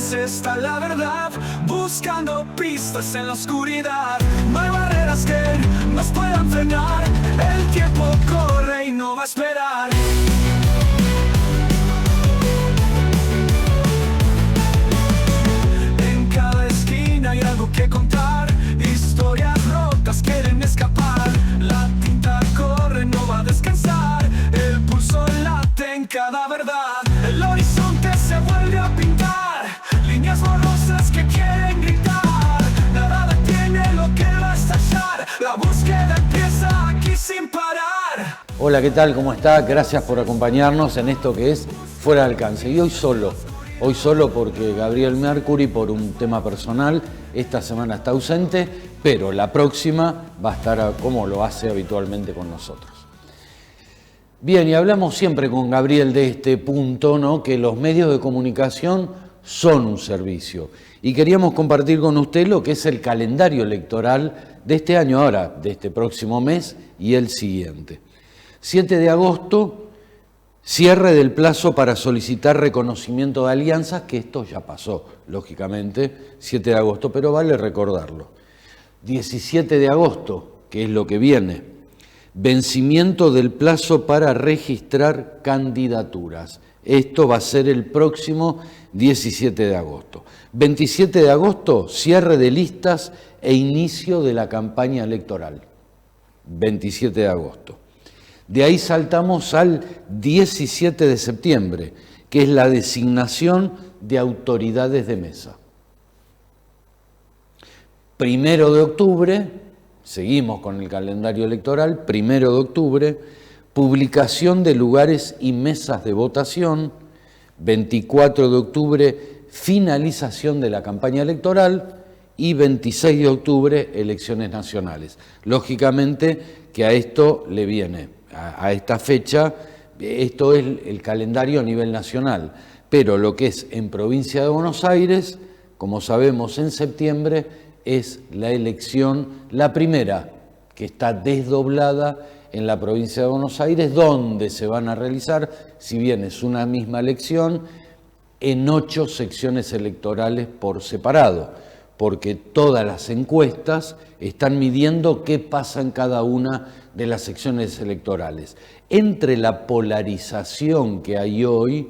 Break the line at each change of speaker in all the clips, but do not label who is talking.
sombras está la verdad, buscando pistas en la oscuridad. No hay barreras que nos puedan frenar, el tiempo corre y no va a esperar. En cada esquina hay algo que contar, historias rotas quieren escapar. La tinta corre, no va a descansar, el pulso late en cada verdad. El horizonte se vuelve a pintar, líneas borrosas que quieren gritar. Nada detiene lo que va a estallar, la búsqueda empieza aquí sin parar.
Hola, ¿qué tal? ¿Cómo está? Gracias por acompañarnos en esto que es Fuera de Alcance. Y hoy solo porque Gabriel Mercury, por un tema personal, esta semana está ausente, pero la próxima va a estar como lo hace habitualmente con nosotros. Bien, y hablamos siempre con Gabriel de este punto, ¿no? Que los medios de comunicación son un servicio. Y queríamos compartir con usted lo que es el calendario electoral de este año ahora, de este próximo mes y el siguiente. 7 de agosto, cierre del plazo para solicitar reconocimiento de alianzas, que esto ya pasó, lógicamente, 7 de agosto, pero vale recordarlo. 17 de agosto, que es lo que viene, vencimiento del plazo para registrar candidaturas. Esto va a ser el próximo 17 de agosto. 27 de agosto, cierre de listas e inicio de la campaña electoral. 27 de agosto. De ahí saltamos al 17 de septiembre, que es la designación de autoridades de mesa. 1 de octubre, seguimos con el calendario electoral, 1 de octubre, publicación de lugares y mesas de votación. 24 de octubre, finalización de la campaña electoral. Y 26 de octubre, elecciones nacionales. Lógicamente que a esto le viene, a esta fecha, esto es el calendario a nivel nacional, pero lo que es en provincia de Buenos Aires, como sabemos en septiembre, es la elección, la primera, que está desdoblada en la provincia de Buenos Aires, donde se van a realizar, si bien es una misma elección, en 8 secciones electorales por separado, porque todas las encuestas están midiendo qué pasa en cada una de las secciones electorales. Entre la polarización que hay hoy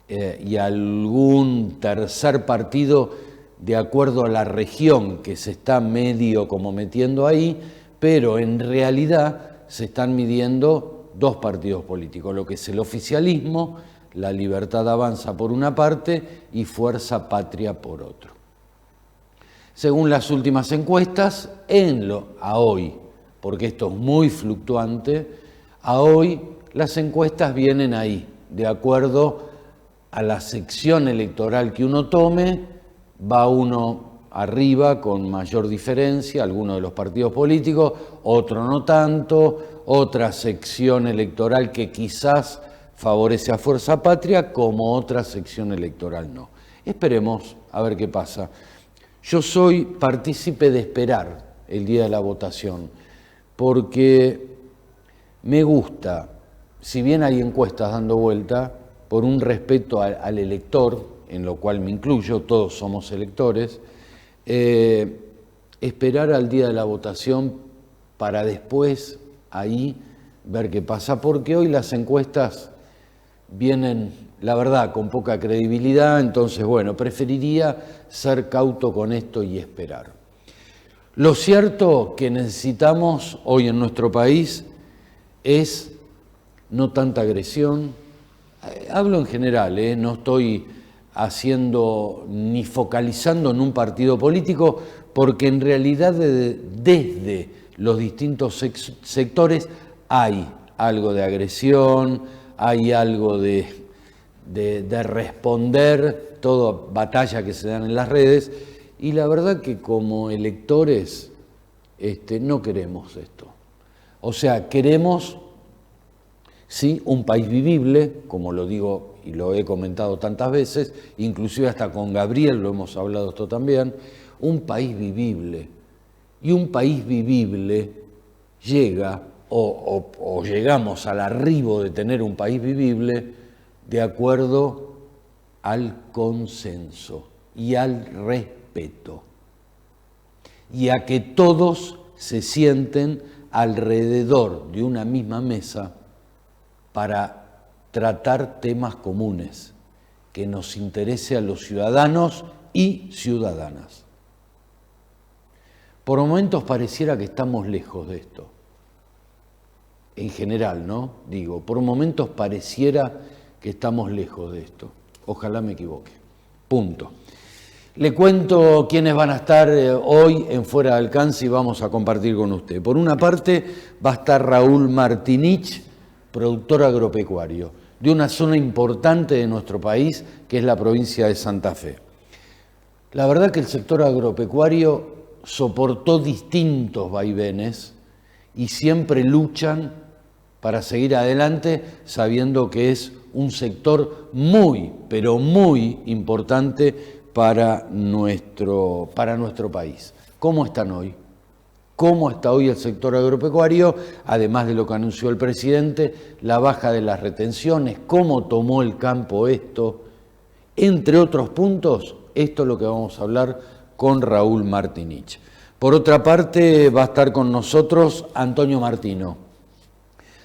y algún tercer partido de acuerdo a la región que se está medio como metiendo ahí, pero en realidad se están midiendo 2 partidos políticos, lo que es el oficialismo, La Libertad Avanza por una parte y Fuerza Patria por otro. Según las últimas encuestas, a hoy, porque esto es muy fluctuante, a hoy las encuestas vienen ahí, de acuerdo a la sección electoral que uno tome, va uno arriba con mayor diferencia, algunos de los partidos políticos, otro no tanto, otra sección electoral que quizás favorece a Fuerza Patria, como otra sección electoral no. Esperemos a ver qué pasa. Yo soy partícipe de esperar el día de la votación, porque me gusta, si bien hay encuestas dando vuelta, por un respeto al elector, en lo cual me incluyo, todos somos electores, esperar al día de la votación para después ahí ver qué pasa, porque hoy las encuestas vienen, la verdad, con poca credibilidad, entonces, bueno, preferiría ser cauto con esto y esperar. Lo cierto que necesitamos hoy en nuestro país es no tanta agresión. Hablo en general, no estoy haciendo ni focalizando en un partido político, porque en realidad desde los distintos sectores hay algo de agresión, hay algo de responder toda batalla que se dan en las redes, y la verdad que como electores no queremos esto. O sea, queremos, sí, un país vivible, como lo digo y lo he comentado tantas veces, inclusive hasta con Gabriel lo hemos hablado esto también, un país vivible. Y un país vivible llega, o llegamos al arribo de tener un país vivible de acuerdo al consenso y al respeto, y a que todos se sienten alrededor de una misma mesa para tratar temas comunes que nos interese a los ciudadanos y ciudadanas. Por momentos pareciera que estamos lejos de esto. En general, ¿no? Digo, por momentos pareciera que estamos lejos de esto. Ojalá me equivoque. Punto. Le cuento quiénes van a estar hoy en Fuera de Alcance y vamos a compartir con usted. Por una parte va a estar Raúl Martinich, productor agropecuario, de una zona importante de nuestro país, que es la provincia de Santa Fe. La verdad que el sector agropecuario soportó distintos vaivenes y siempre luchan para seguir adelante, sabiendo que es un sector muy, pero muy importante para nuestro país. ¿Cómo están hoy? ¿Cómo está hoy el sector agropecuario? Además de lo que anunció el presidente, la baja de las retenciones, cómo tomó el campo esto. Entre otros puntos, esto es lo que vamos a hablar con Raúl Martinich. Por otra parte, va a estar con nosotros Antonio Martino.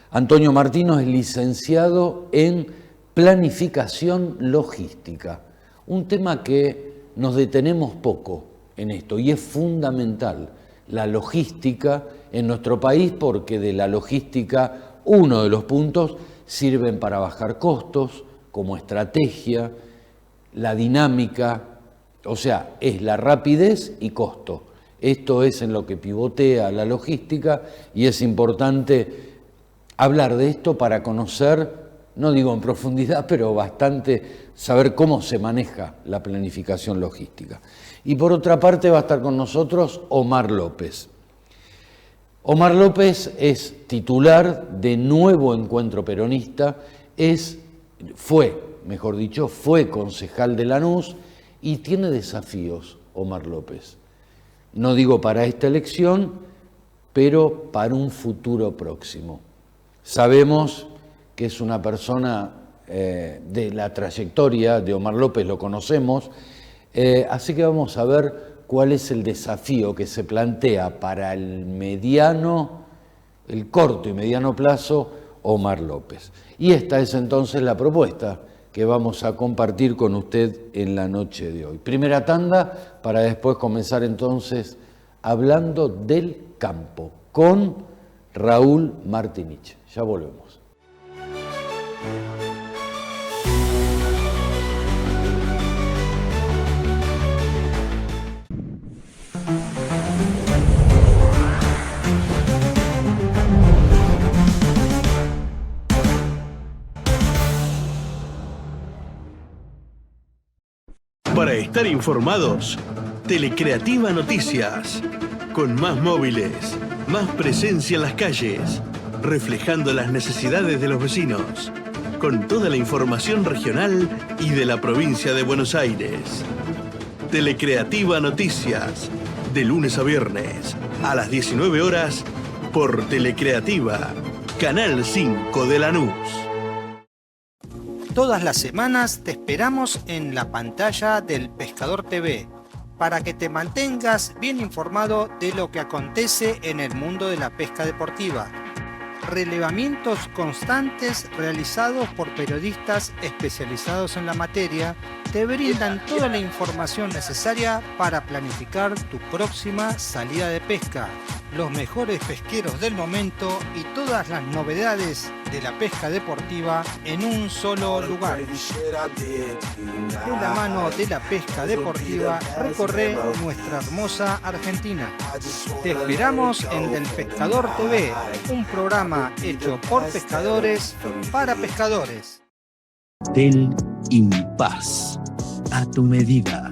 Antonio Martino es licenciado en Planificación Logística, un tema que nos detenemos poco en esto y es fundamental, la logística en nuestro país, porque de la logística uno de los puntos sirven para bajar costos como estrategia, la dinámica, o sea, es la rapidez y costo. Esto es en lo que pivotea la logística y es importante hablar de esto para conocer, no digo en profundidad, pero bastante saber cómo se maneja la planificación logística. Y por otra parte va a estar con nosotros Omar López. Omar López es titular de Nuevo Encuentro Peronista, fue concejal de Lanús y tiene desafíos, Omar López. No digo para esta elección, pero para un futuro próximo. Sabemos que es una persona de la trayectoria de Omar López, lo conocemos, así que vamos a ver cuál es el desafío que se plantea para el corto y mediano plazo, Omar López. Y esta es entonces la propuesta que vamos a compartir con usted en la noche de hoy. Primera tanda para después comenzar entonces hablando del campo con Raúl Martinich. Ya volvemos.
Para estar informados, Telecreativa Noticias, con más móviles, más presencia en las calles, reflejando las necesidades de los vecinos, con toda la información regional y de la provincia de Buenos Aires. Telecreativa Noticias, de lunes a viernes, a las 19 horas, por Telecreativa, Canal 5 de Lanús.
Todas las semanas te esperamos en la pantalla del Pescador TV para que te mantengas bien informado de lo que acontece en el mundo de la pesca deportiva. Relevamientos constantes realizados por periodistas especializados en la materia te brindan toda la información necesaria para planificar tu próxima salida de pesca, los mejores pesqueros del momento y todas las novedades de la pesca deportiva en un solo lugar. De la mano de la pesca deportiva, recorre nuestra hermosa Argentina. Te esperamos en Del Pescador TV, un programa hecho por pescadores para pescadores.
Del Impas, a tu medida.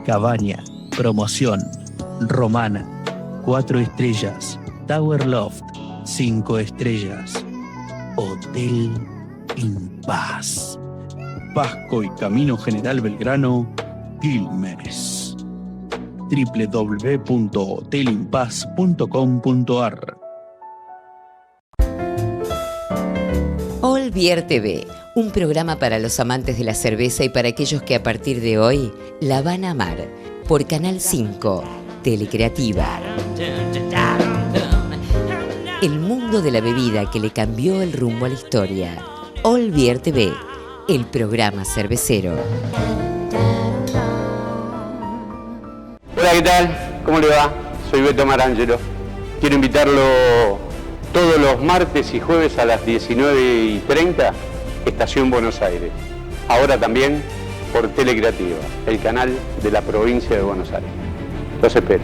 Cabaña, promoción, romana, 4 estrellas, Tower Loft, 5 estrellas. Hotel Impas. Pasco y Camino General Belgrano, Quilmes. www.hotelimpas.com.ar.
Olvier TV, Un programa para los amantes de la cerveza y para aquellos que a partir de hoy la van a amar. Por Canal 5, Telecreativa. El mundo de la bebida que le cambió el rumbo a la historia. All Beer TV, el programa cervecero.
Hola, ¿qué tal? ¿Cómo le va? Soy Beto Marangelo. Quiero invitarlo todos los martes y jueves a las 19:30, Estación Buenos Aires. Ahora también por Telecreativa, el canal de la provincia de Buenos Aires. Los espero.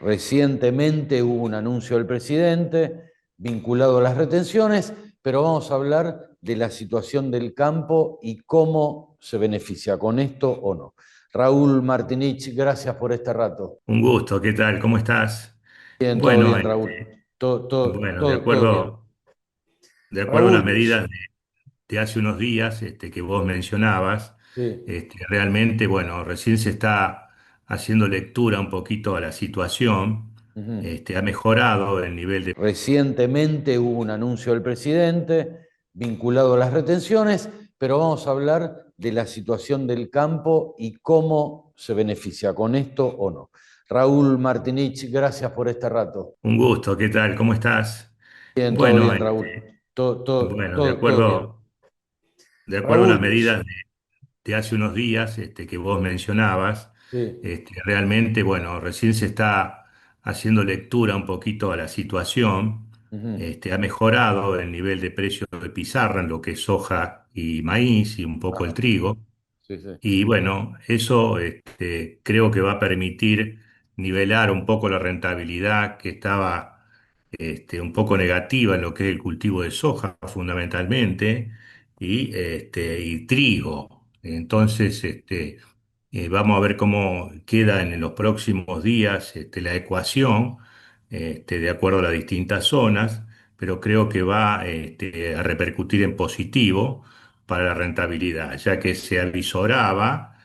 Recientemente hubo un anuncio del presidente vinculado a las retenciones, pero vamos a hablar de la situación del campo y cómo se beneficia con esto o no. Raúl Martinich, gracias por este rato.
Un gusto, ¿qué tal? ¿Cómo estás?
Bien, todo
Bueno,
bien, Raúl.
bueno,
Todo bien.
de acuerdo a las
Raúl,
medidas de hace unos días que vos mencionabas,
sí.
realmente, bueno, recién se está haciendo lectura un poquito a la situación,
Ujú.
ha mejorado el nivel de...
Recientemente hubo un anuncio del presidente vinculado a las retenciones, pero vamos a hablar de la situación del campo y cómo se beneficia con esto o no. Raúl Martinich, gracias por este rato.
Un gusto, ¿qué tal? ¿Cómo estás?
Bien, todo
Bueno,
bien, Raúl.
bueno,
Todo bien.
de acuerdo a las
Raúl,
medidas de hace unos días que vos mencionabas,
sí.
realmente, bueno, recién se está haciendo lectura un poquito a la situación,
Ujú.
ha mejorado el nivel de precio de pizarra en lo que es soja y maíz y un poco el
Ajá.
trigo.
Sí, sí.
Y bueno, eso creo que va a permitir nivelar un poco la rentabilidad que estaba un poco negativa en lo que es el cultivo de soja fundamentalmente y trigo. Entonces, vamos a ver cómo queda en los próximos días la ecuación de acuerdo a las distintas zonas, pero creo que va a repercutir en positivo para la rentabilidad, ya que se avisoraba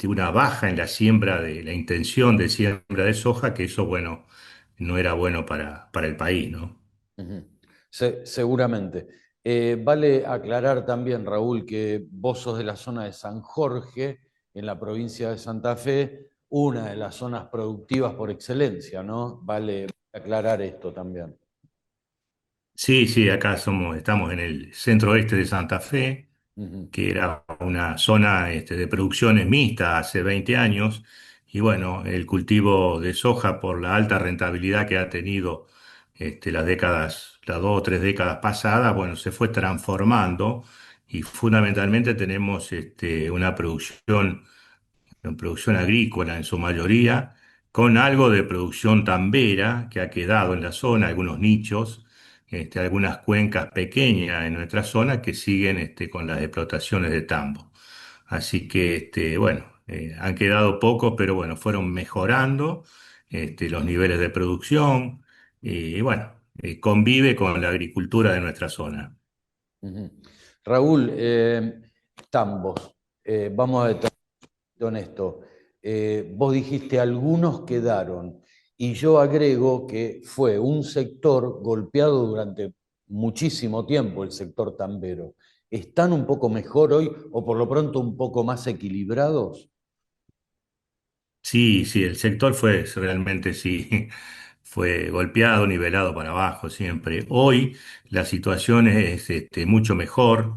una baja en la siembra de la intención de siembra de soja, que eso, bueno, no era bueno para el país, ¿no?
Ujú. Seguramente. Vale aclarar también, Raúl, que vos sos de la zona de San Jorge, en la provincia de Santa Fe, una de las zonas productivas por excelencia, ¿no? Vale aclarar esto también.
Sí, sí, acá estamos en el centro oeste de Santa Fe,
Ujú.
que era una zona de producciones mixtas hace 20 años, y bueno, el cultivo de soja por la alta rentabilidad que ha tenido las 2 o 3 décadas pasadas, bueno, se fue transformando y fundamentalmente tenemos una producción agrícola en su mayoría, con algo de producción tambera que ha quedado en la zona, algunos nichos, algunas cuencas pequeñas en nuestra zona que siguen con las explotaciones de tambo. Así que, bueno, han quedado pocos, pero bueno, fueron mejorando los niveles de producción y bueno, convive con la agricultura de nuestra zona.
Ujú. Raúl, tambos, vamos a detener en esto. Vos dijiste algunos quedaron y yo agrego que fue un sector golpeado durante muchísimo tiempo, el sector tambero. ¿Están un poco mejor hoy o por lo pronto un poco más equilibrados?
Sí, sí, el sector fue realmente, sí, fue golpeado, nivelado para abajo siempre. Hoy la situación es mucho mejor,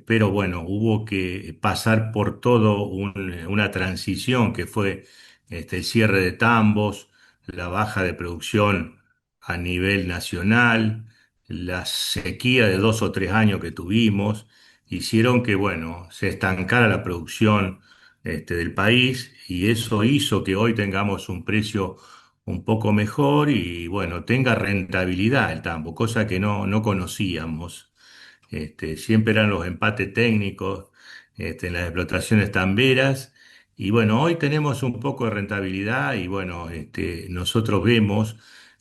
pero bueno, hubo que pasar por todo una transición que fue el cierre de tambos, la baja de producción a nivel nacional, la sequía de 2 o 3 años que tuvimos, hicieron que, bueno, se estancara la producción del país y eso hizo que hoy tengamos un precio un poco mejor y bueno, tenga rentabilidad el tambo, cosa que no conocíamos. Siempre eran los empates técnicos en las explotaciones tamberas Y bueno, hoy tenemos un poco de rentabilidad y bueno, nosotros vemos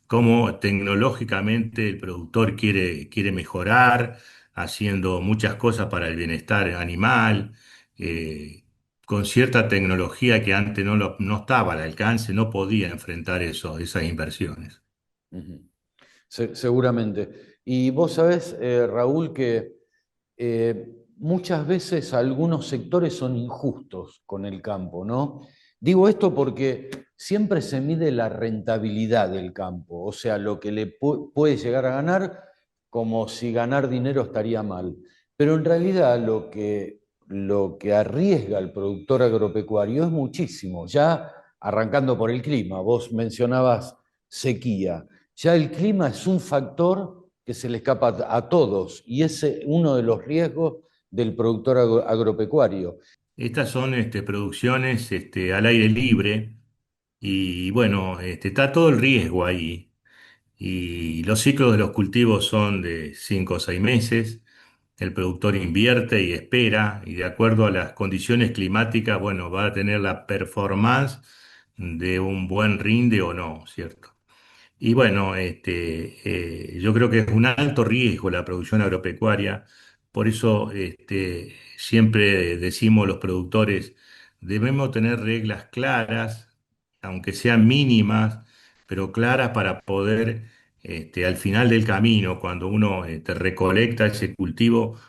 cómo tecnológicamente el productor quiere mejorar, haciendo muchas cosas para el bienestar animal, eh, con cierta tecnología que antes no estaba al alcance, no podía enfrentar esas inversiones.
Ujú. Seguramente. Y vos sabés, Raúl, que muchas veces algunos sectores son injustos con el campo, ¿no? Digo esto porque siempre se mide la rentabilidad del campo, o sea, lo que le puede llegar a ganar, como si ganar dinero estaría mal. Pero en realidad lo que arriesga el productor agropecuario es muchísimo, ya arrancando por el clima. Vos mencionabas sequía. Ya el clima es un factor que se le escapa a todos y es uno de los riesgos del productor agropecuario.
Estas son producciones al aire libre y bueno, está todo el riesgo ahí. Y los ciclos de los cultivos son de 5 o 6 meses. El productor invierte y espera, y de acuerdo a las condiciones climáticas, bueno, va a tener la performance de un buen rinde o no, ¿cierto? Y bueno, yo creo que es un alto riesgo la producción agropecuaria, por eso siempre decimos los productores, debemos tener reglas claras, aunque sean mínimas, pero claras para poder, al final del camino, cuando uno recolecta ese cultivo,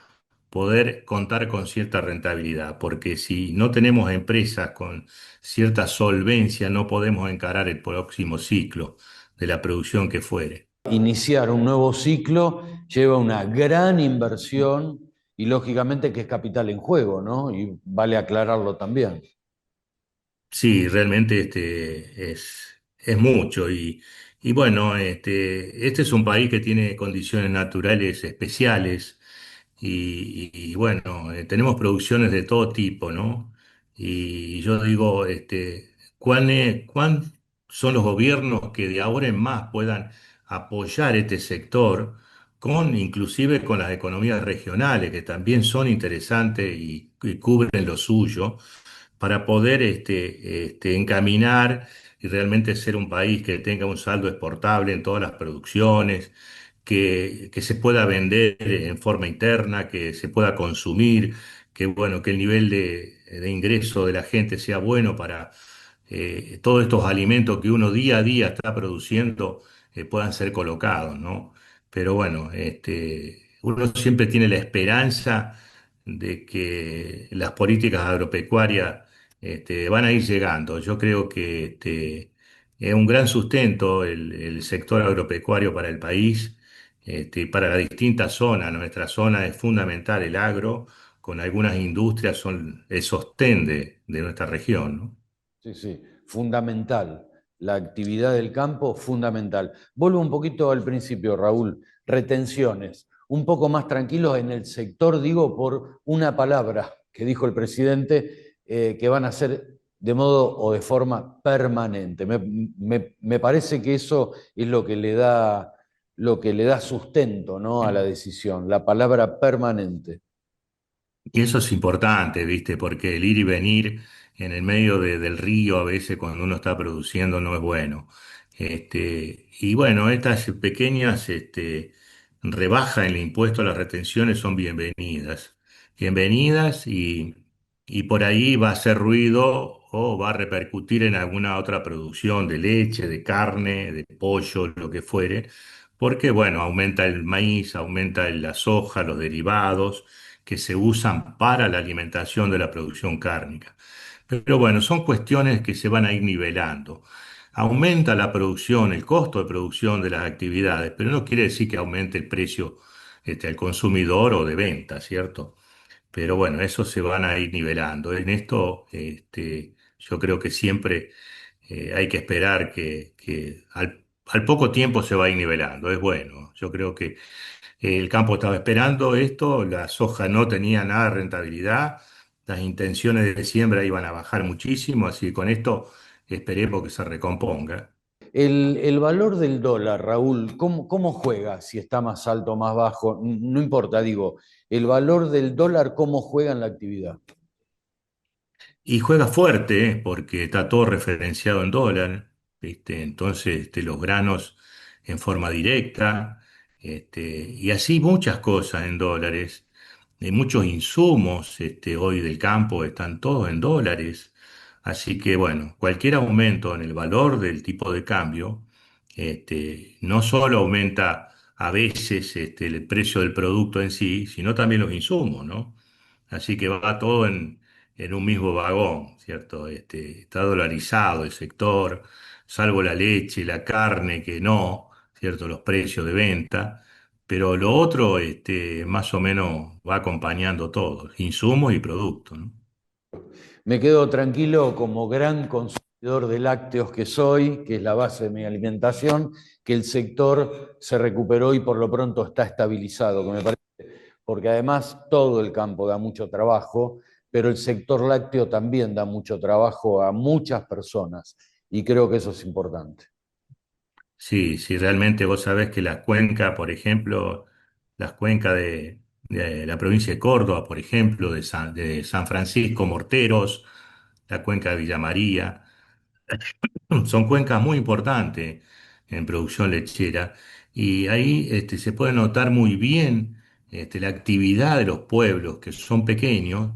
poder contar con cierta rentabilidad, porque si no tenemos empresas con cierta solvencia, no podemos encarar el próximo ciclo de la producción que fuere.
Iniciar un nuevo ciclo lleva una gran inversión y lógicamente que es capital en juego, ¿no? Y vale aclararlo también.
Sí, realmente es mucho y bueno, este es un país que tiene condiciones naturales especiales y bueno, tenemos producciones de todo tipo, ¿no? Y yo digo, ¿cuán son los gobiernos que de ahora en más puedan apoyar este sector inclusive con las economías regionales que también son interesantes y cubren lo suyo? Para poder encaminar y realmente ser un país que tenga un saldo exportable en todas las producciones, que se pueda vender en forma interna, que se pueda consumir, que bueno, que el nivel de ingreso de la gente sea bueno para todos estos alimentos que uno día a día está produciendo puedan ser colocados, ¿no? Pero bueno, uno siempre tiene la esperanza de que las políticas agropecuarias van a ir llegando. Yo creo que es un gran sustento el sector agropecuario para el país, para las distintas zonas. Nuestra zona es fundamental, el agro, con algunas industrias son el sostén de nuestra región, ¿no?
Sí, sí, fundamental. La actividad del campo, fundamental. Vuelvo un poquito al principio, Raúl. Retenciones. Un poco más tranquilos en el sector, digo, por una palabra que dijo el presidente, que van a ser de modo o de forma permanente. Me parece que eso es lo que le da sustento, ¿no?, a la decisión, la palabra permanente.
Y eso es importante, ¿viste? Porque el ir y venir en el medio del río a veces cuando uno está produciendo no es bueno. Y bueno, estas pequeñas rebajas en el impuesto a las retenciones son bienvenidas. Bienvenidas y por ahí va a hacer ruido o va a repercutir en alguna otra producción de leche, de carne, de pollo, lo que fuere. Porque bueno, aumenta el maíz, aumenta la soja, los derivados que se usan para la alimentación de la producción cárnica. Pero bueno, son cuestiones que se van a ir nivelando. Aumenta la producción, el costo de producción de las actividades, pero no quiere decir que aumente el precio al consumidor o de venta, ¿cierto? Pero bueno, eso se van a ir nivelando. En esto, yo creo que siempre hay que esperar que al poco tiempo se va a ir nivelando. Es bueno. Yo creo que el campo estaba esperando esto, la soja no tenía nada de rentabilidad, las intenciones de siembra iban a bajar muchísimo, así que con esto esperemos que se recomponga.
El valor del dólar, Raúl, ¿cómo juega? Si está más alto o más bajo, no importa, digo, el valor del dólar, ¿cómo juega en la actividad?
Y juega fuerte, porque está todo referenciado en dólar, ¿viste? Entonces, los granos en forma directa, y así muchas cosas en dólares. Muchos insumos, hoy del campo están todos en dólares. Así que, bueno, cualquier aumento en el valor del tipo de cambio, no solo aumenta a veces, el precio del producto en sí, sino también los insumos, ¿no? Así que va todo en un mismo vagón, ¿cierto? Está dolarizado el sector, salvo la leche, la carne, que no, ¿cierto? Los precios de venta, pero lo otro, más o menos va acompañando todo, insumos y productos, ¿no?
Me quedo tranquilo como gran consumidor de lácteos que soy, que es la base de mi alimentación, que el sector se recuperó y por lo pronto está estabilizado, que me parece, porque además todo el campo da mucho trabajo, pero el sector lácteo también da mucho trabajo a muchas personas y creo que eso es importante.
Sí, sí, realmente vos sabés que las cuencas, por ejemplo, las cuencas de la provincia de Córdoba, por ejemplo, de San Francisco, Morteros, la cuenca de Villa María, son cuencas muy importantes en producción lechera y ahí, se puede notar muy bien, la actividad de los pueblos, que son pequeños,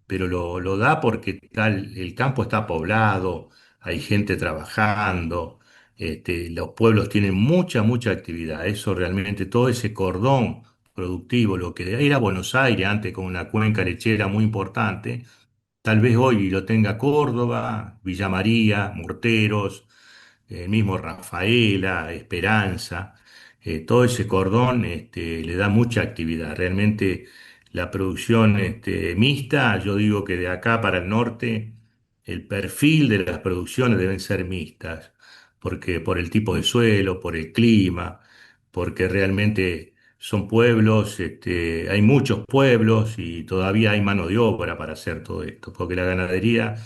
pero lo da porque el campo está poblado, hay gente trabajando, los pueblos tienen mucha, mucha actividad. Eso realmente, todo ese cordón productivo, lo que era Buenos Aires antes con una cuenca lechera muy importante, tal vez hoy lo tenga Córdoba, Villa María, Morteros, el mismo Rafaela, Esperanza. Todo ese cordón, le da mucha actividad. Realmente la producción, mixta, yo digo que de acá para el norte el perfil de las producciones deben ser mixtas, porque por el tipo de suelo, por el clima, porque realmente son pueblos, hay muchos pueblos y todavía hay mano de obra para hacer todo esto, porque la ganadería,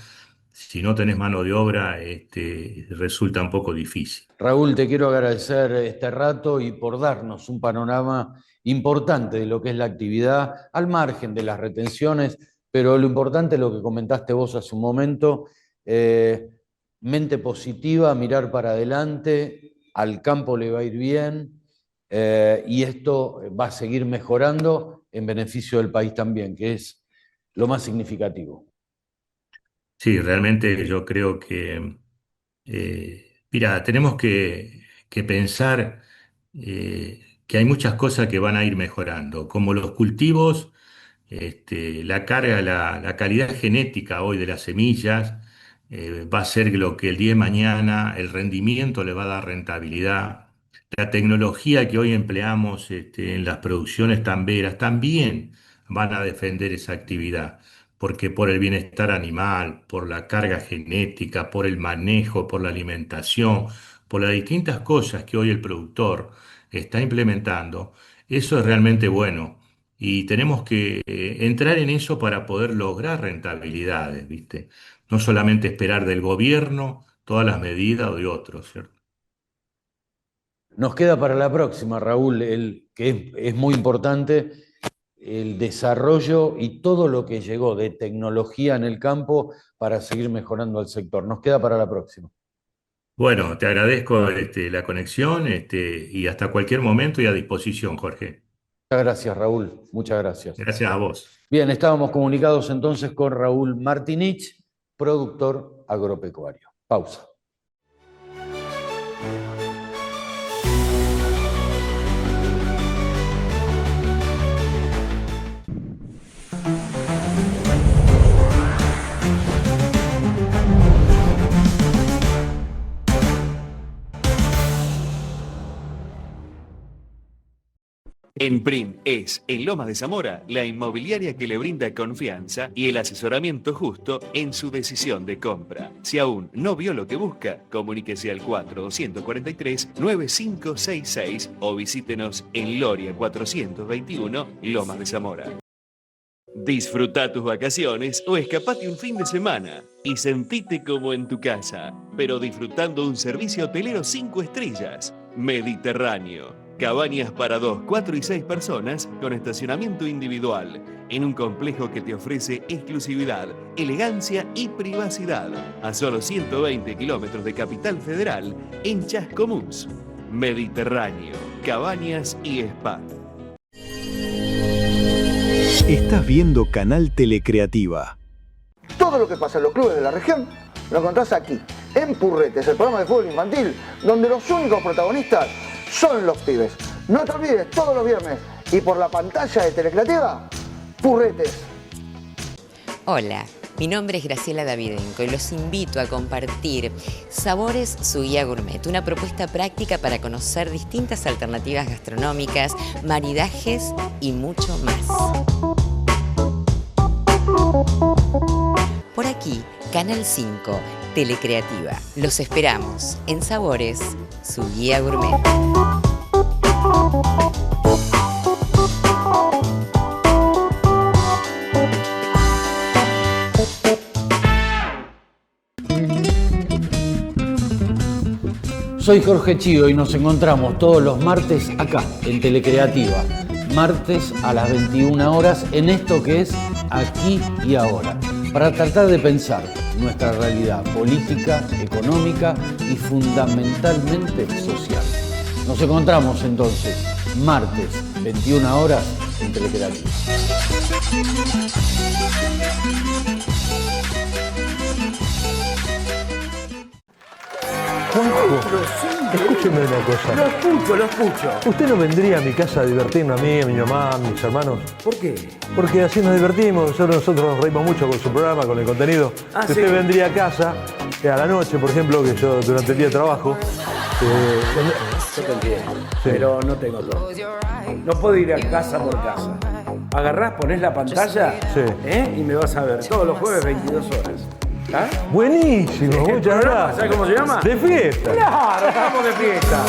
si no tenés mano de obra, resulta un poco difícil.
Raúl, te quiero agradecer este rato y por darnos un panorama importante de lo que es la actividad, al margen de las retenciones, pero lo importante es lo que comentaste vos hace un momento, eh, mente positiva, mirar para adelante, al campo le va a ir bien, y esto va a seguir mejorando en beneficio del país también, que es lo más significativo.
Sí, realmente yo creo que, mira, tenemos que pensar, que hay muchas cosas que van a ir mejorando, como los cultivos, la carga, la calidad genética hoy de las semillas, va a ser lo que el día de mañana el rendimiento le va a dar rentabilidad. La tecnología que hoy empleamos, en las producciones tamberas también van a defender esa actividad, porque por el bienestar animal, por la carga genética, por el manejo, por la alimentación, por las distintas cosas que hoy el productor está implementando, eso es realmente bueno. Y tenemos que, entrar en eso para poder lograr rentabilidades, ¿viste? No solamente esperar del gobierno todas las medidas o de otros, ¿cierto?
Nos queda para la próxima, Raúl, es muy importante el desarrollo y todo lo que llegó de tecnología en el campo para seguir mejorando el sector. Nos queda para la próxima.
Bueno, te agradezco, la conexión, y hasta cualquier momento y a disposición, Jorge.
Muchas gracias, Raúl. Muchas gracias.
Gracias a vos.
Bien, estábamos comunicados entonces con Raúl Martinich, productor agropecuario. Pausa.
En Prim es, en Lomas de Zamora, la inmobiliaria que le brinda confianza y el asesoramiento justo en su decisión de compra. Si aún no vio lo que busca, comuníquese al 4243-9566 o visítenos en Loria 421, Lomas de Zamora. Disfruta tus vacaciones o escapate un fin de semana y sentite como en tu casa, pero disfrutando un servicio hotelero 5 estrellas, Mediterráneo. Cabañas para 2, 4 y 6 personas con estacionamiento individual. en un complejo que te ofrece exclusividad, elegancia y privacidad, a solo 120 kilómetros de Capital Federal, en Chascomús. Mediterráneo, cabañas y spa.
Estás viendo Canal Telecreativa.
Todo lo que pasa en los clubes de la región lo encontrás aquí, en Purretes, el programa de fútbol infantil, donde los únicos protagonistas son los pibes. No te olvides, todos los viernes y por la pantalla de Telecreativa, Purretes.
Hola, mi nombre es Graciela Davidenko y los invito a compartir Sabores, su guía gourmet, una propuesta práctica para conocer distintas alternativas gastronómicas, maridajes y mucho más. Por aquí, Canal 5, Telecreativa. Los esperamos en Sabores, su guía gourmet.
Soy Jorge Chío y nos encontramos todos los martes acá, en Telecreativa. Martes a las 21 horas en esto que es Aquí y Ahora, para tratar de pensar nuestra realidad política, económica y fundamentalmente social. Nos encontramos entonces martes, 21 horas en Telecreativa.
Juanjo, escúcheme una cosa.
Lo escucho.
¿Usted no vendría a mi casa a divertirnos a mí, a mi mamá, a mis hermanos?
¿Por qué?
Porque así nos divertimos. Nosotros nos reímos mucho con su programa, con el contenido. Si usted vendría a casa, a la noche, por ejemplo, que yo durante el día trabajo.
Yo te entiendo, pero no tengo todo. No puedo ir a casa por casa. Agarrás, ponés la pantalla y me vas a ver todos los jueves 22 horas. ¿Ah?
Buenísimo, muchas gracias.
¿Sabes cómo se llama?
De fiesta.
Claro, estamos de fiesta.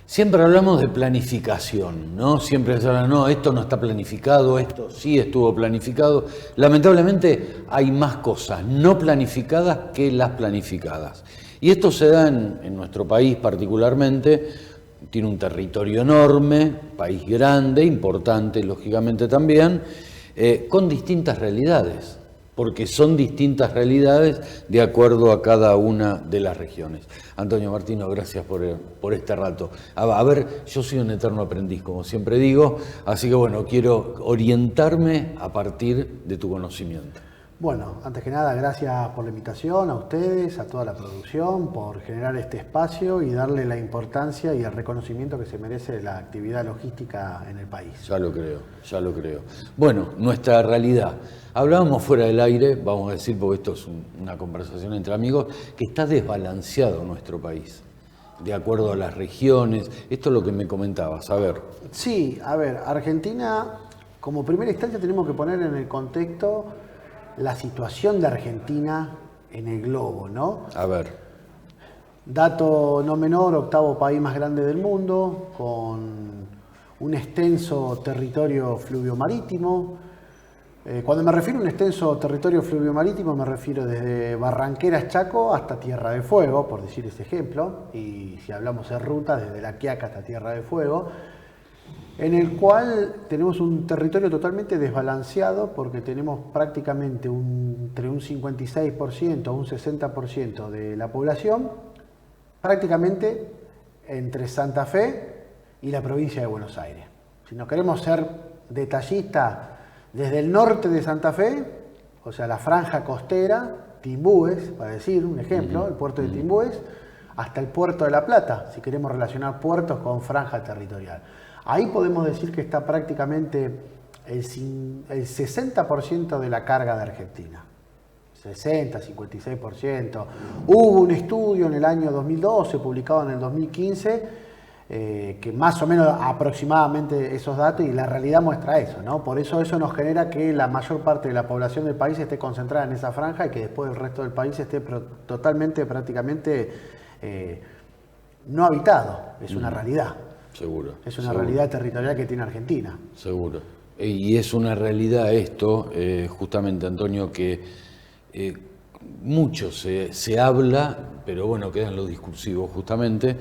Siempre hablamos de planificación, ¿no? Siempre se habla, no, esto no está planificado, esto sí estuvo planificado. Lamentablemente hay más cosas no planificadas que las planificadas. Y esto se da en nuestro país particularmente. Tiene un territorio enorme, país grande, importante lógicamente también, con distintas realidades, porque son distintas realidades de acuerdo a cada una de las regiones. Antonio Martino, gracias por este rato. A ver, yo soy un eterno aprendiz, como siempre digo, así que bueno, quiero orientarme a partir de tu conocimiento.
Bueno, antes que nada, gracias por la invitación, a ustedes, a toda la producción, por generar este espacio y darle la importancia y el reconocimiento que se merece la actividad logística en el país.
Ya lo creo, ya lo creo. Bueno, nuestra realidad. Hablábamos fuera del aire, vamos a decir, porque esto es una conversación entre amigos, que está desbalanceado nuestro país, de acuerdo a las regiones. Esto es lo que me comentabas, a ver.
Sí, a ver, Argentina, como primera instancia tenemos que poner en el contexto la situación de Argentina en el globo, ¿no?
A ver.
Dato no menor, 8º país más grande del mundo, con un extenso territorio fluvio-marítimo. Cuando me refiero a un extenso territorio fluvio-marítimo, me refiero desde Barranqueras, Chaco, hasta Tierra del Fuego, por decir ese ejemplo, y si hablamos de ruta, desde La Quiaca hasta Tierra del Fuego, en el cual tenemos un territorio totalmente desbalanceado porque tenemos prácticamente entre un 56% a un 60% de la población prácticamente entre Santa Fe y la provincia de Buenos Aires. Si nos queremos ser detallistas, desde el norte de Santa Fe, o sea, la franja costera, Timbúes, para decir un ejemplo, el puerto de Timbúes, hasta el puerto de La Plata, si queremos relacionar puertos con franja territorial. Ahí podemos decir que está prácticamente el 60% de la carga de Argentina. 60, 56%. Hubo un estudio en el año 2012, publicado en el 2015, que más o menos aproximadamente esos datos, y la realidad muestra eso, ¿no? Por eso nos genera que la mayor parte de la población del país esté concentrada en esa franja y que después el resto del país esté totalmente, prácticamente no habitado. Es una realidad.
Seguro.
Es una realidad territorial que tiene Argentina.
Seguro. Y es una realidad esto, justamente, Antonio, que mucho se habla, pero bueno, queda en lo discursivo justamente,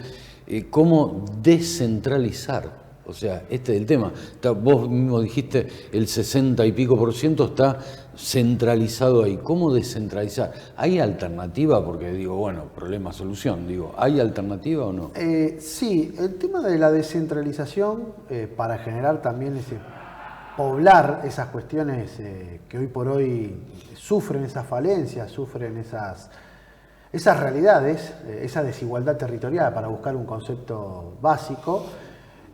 cómo descentralizar. O sea, este es el tema. Vos mismo dijiste, el 60 y pico % está centralizado ahí. ¿Cómo descentralizar? ¿Hay alternativa? Porque digo, bueno, problema, solución. Digo, ¿hay alternativa o no?
Sí, el tema de la descentralización para generar también poblar esas cuestiones que hoy por hoy sufren esas falencias, sufren esas realidades, esa desigualdad territorial, para buscar un concepto básico,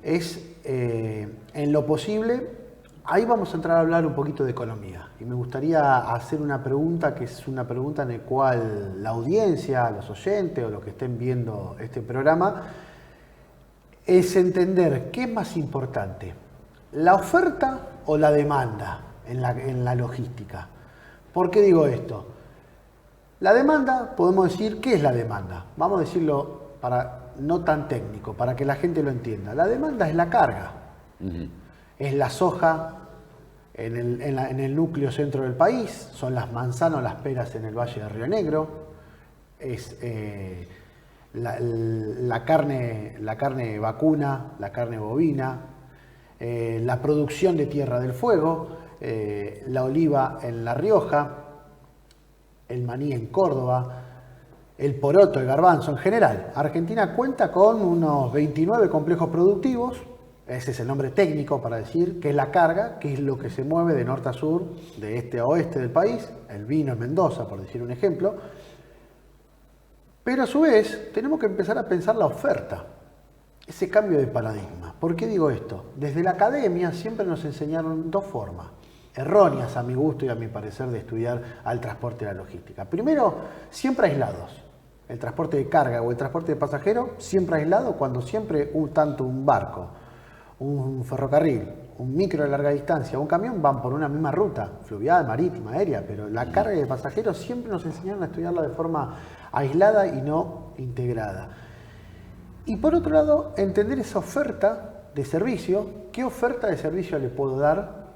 es en lo posible. Ahí vamos a entrar a hablar un poquito de economía, y me gustaría hacer una pregunta que es una pregunta en la cual la audiencia, los oyentes o los que estén viendo este programa, es entender qué es más importante, la oferta o la demanda en la logística. ¿Por qué digo esto? La demanda, podemos decir, ¿qué es la demanda? Vamos a decirlo para no tan técnico, para que la gente lo entienda. La demanda es la carga. Es la soja en el núcleo centro del país, son las manzanas o las peras en el Valle de Río Negro, es la carne vacuna, la carne bovina, la producción de Tierra del Fuego, la oliva en La Rioja, el maní en Córdoba, el poroto, el garbanzo en general. Argentina cuenta con unos 29 complejos productivos, ese es el nombre técnico para decir que es la carga, que es lo que se mueve de norte a sur, de este a oeste del país, el vino en Mendoza, por decir un ejemplo. Pero a su vez tenemos que empezar a pensar la oferta, ese cambio de paradigma. ¿Por qué digo esto? Desde la academia siempre nos enseñaron dos formas, erróneas a mi gusto y a mi parecer, de estudiar al transporte y la logística. Primero, siempre aislados. El transporte de carga o el transporte de pasajeros siempre aislado, cuando siempre tanto un barco, un ferrocarril, un micro de larga distancia, un camión van por una misma ruta, fluvial, marítima, aérea, pero la carga de pasajeros siempre nos enseñaron a estudiarla de forma aislada y no integrada. Y por otro lado, entender esa oferta de servicio, qué oferta de servicio le puedo dar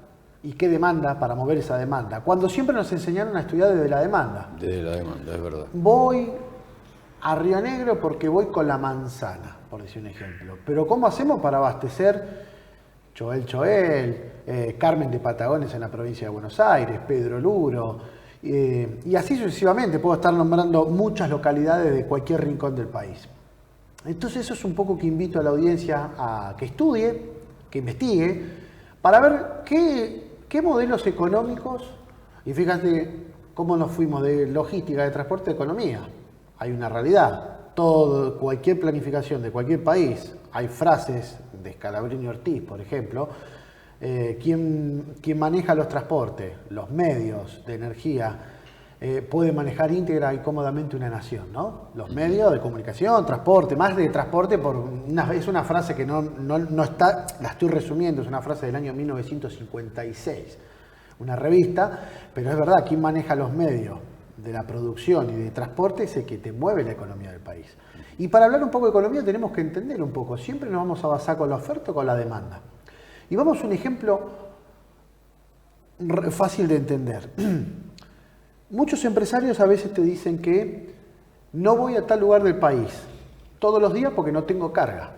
y qué demanda para mover esa demanda, cuando siempre nos enseñaron a estudiar desde la demanda.
Desde la demanda, es verdad.
Voy a Río Negro porque voy con la manzana, por decir un ejemplo. Pero ¿cómo hacemos para abastecer Choel, Carmen de Patagones en la provincia de Buenos Aires, Pedro Luro, y así sucesivamente? Puedo estar nombrando muchas localidades de cualquier rincón del país. Entonces eso es un poco que invito a la audiencia a que estudie, que investigue, para ver qué modelos económicos, y fíjate cómo nos fuimos de logística, de transporte a economía. Hay una realidad. Cualquier planificación de cualquier país, hay frases de Scalabrini Ortiz, por ejemplo, quien maneja los transportes, los medios de energía, puede manejar íntegra y cómodamente una nación, ¿no? Los medios de comunicación, transporte, más de transporte, es una frase que no está, la estoy resumiendo, es una frase del año 1956, una revista, pero es verdad, quien maneja los medios de la producción y de transporte es el que te mueve la economía del país. Y para hablar un poco de economía tenemos que entender un poco, siempre nos vamos a basar con la oferta o con la demanda. Y vamos a un ejemplo fácil de entender. Muchos empresarios a veces te dicen que no voy a tal lugar del país todos los días porque no tengo carga.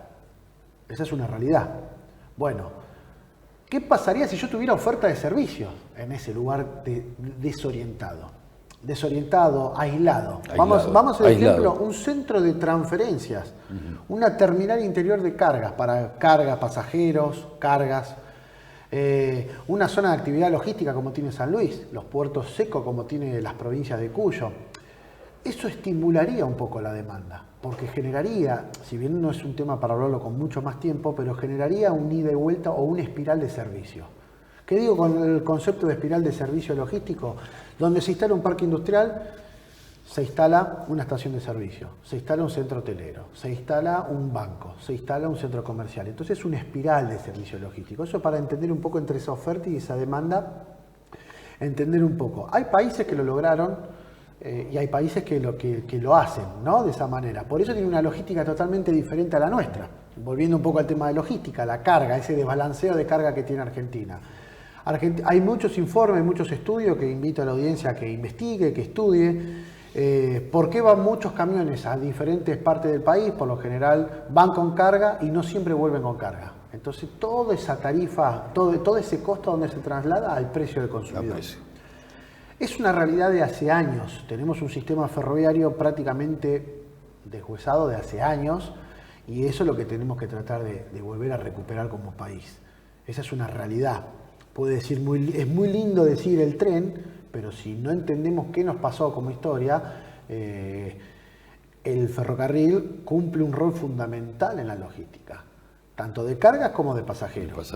Esa es una realidad. Bueno, ¿qué pasaría si yo tuviera oferta de servicios en ese lugar desorientado, aislado? Vamos al ejemplo, un centro de transferencias, una terminal interior de cargas para cargas, pasajeros, cargas, una zona de actividad logística como tiene San Luis, los puertos secos como tiene las provincias de Cuyo. Eso estimularía un poco la demanda, porque generaría, si bien no es un tema para hablarlo con mucho más tiempo, pero generaría un ida y vuelta o una espiral de servicio. ¿Qué digo con el concepto de espiral de servicio logístico? Donde se instala un parque industrial, se instala una estación de servicio, se instala un centro hotelero, se instala un banco, se instala un centro comercial. Entonces es una espiral de servicio logístico. Eso para entender un poco entre esa oferta y esa demanda, entender un poco. Hay países que lo lograron y hay países que lo hacen, ¿no? De esa manera. Por eso tiene una logística totalmente diferente a la nuestra. Volviendo un poco al tema de logística, la carga, ese desbalanceo de carga que tiene Argentina. Hay muchos informes, muchos estudios que invito a la audiencia a que investigue, que estudie. ¿Por qué van muchos camiones a diferentes partes del país? Por lo general van con carga y no siempre vuelven con carga. Entonces toda esa tarifa, todo ese costo donde se traslada al precio del consumidor. Es una realidad de hace años. Tenemos un sistema ferroviario prácticamente deshuesado de hace años y eso es lo que tenemos que tratar de volver a recuperar como país. Esa es una realidad. Es muy lindo decir el tren, pero si no entendemos qué nos pasó como historia, el ferrocarril cumple un rol fundamental en la logística, tanto de cargas como de pasajeros.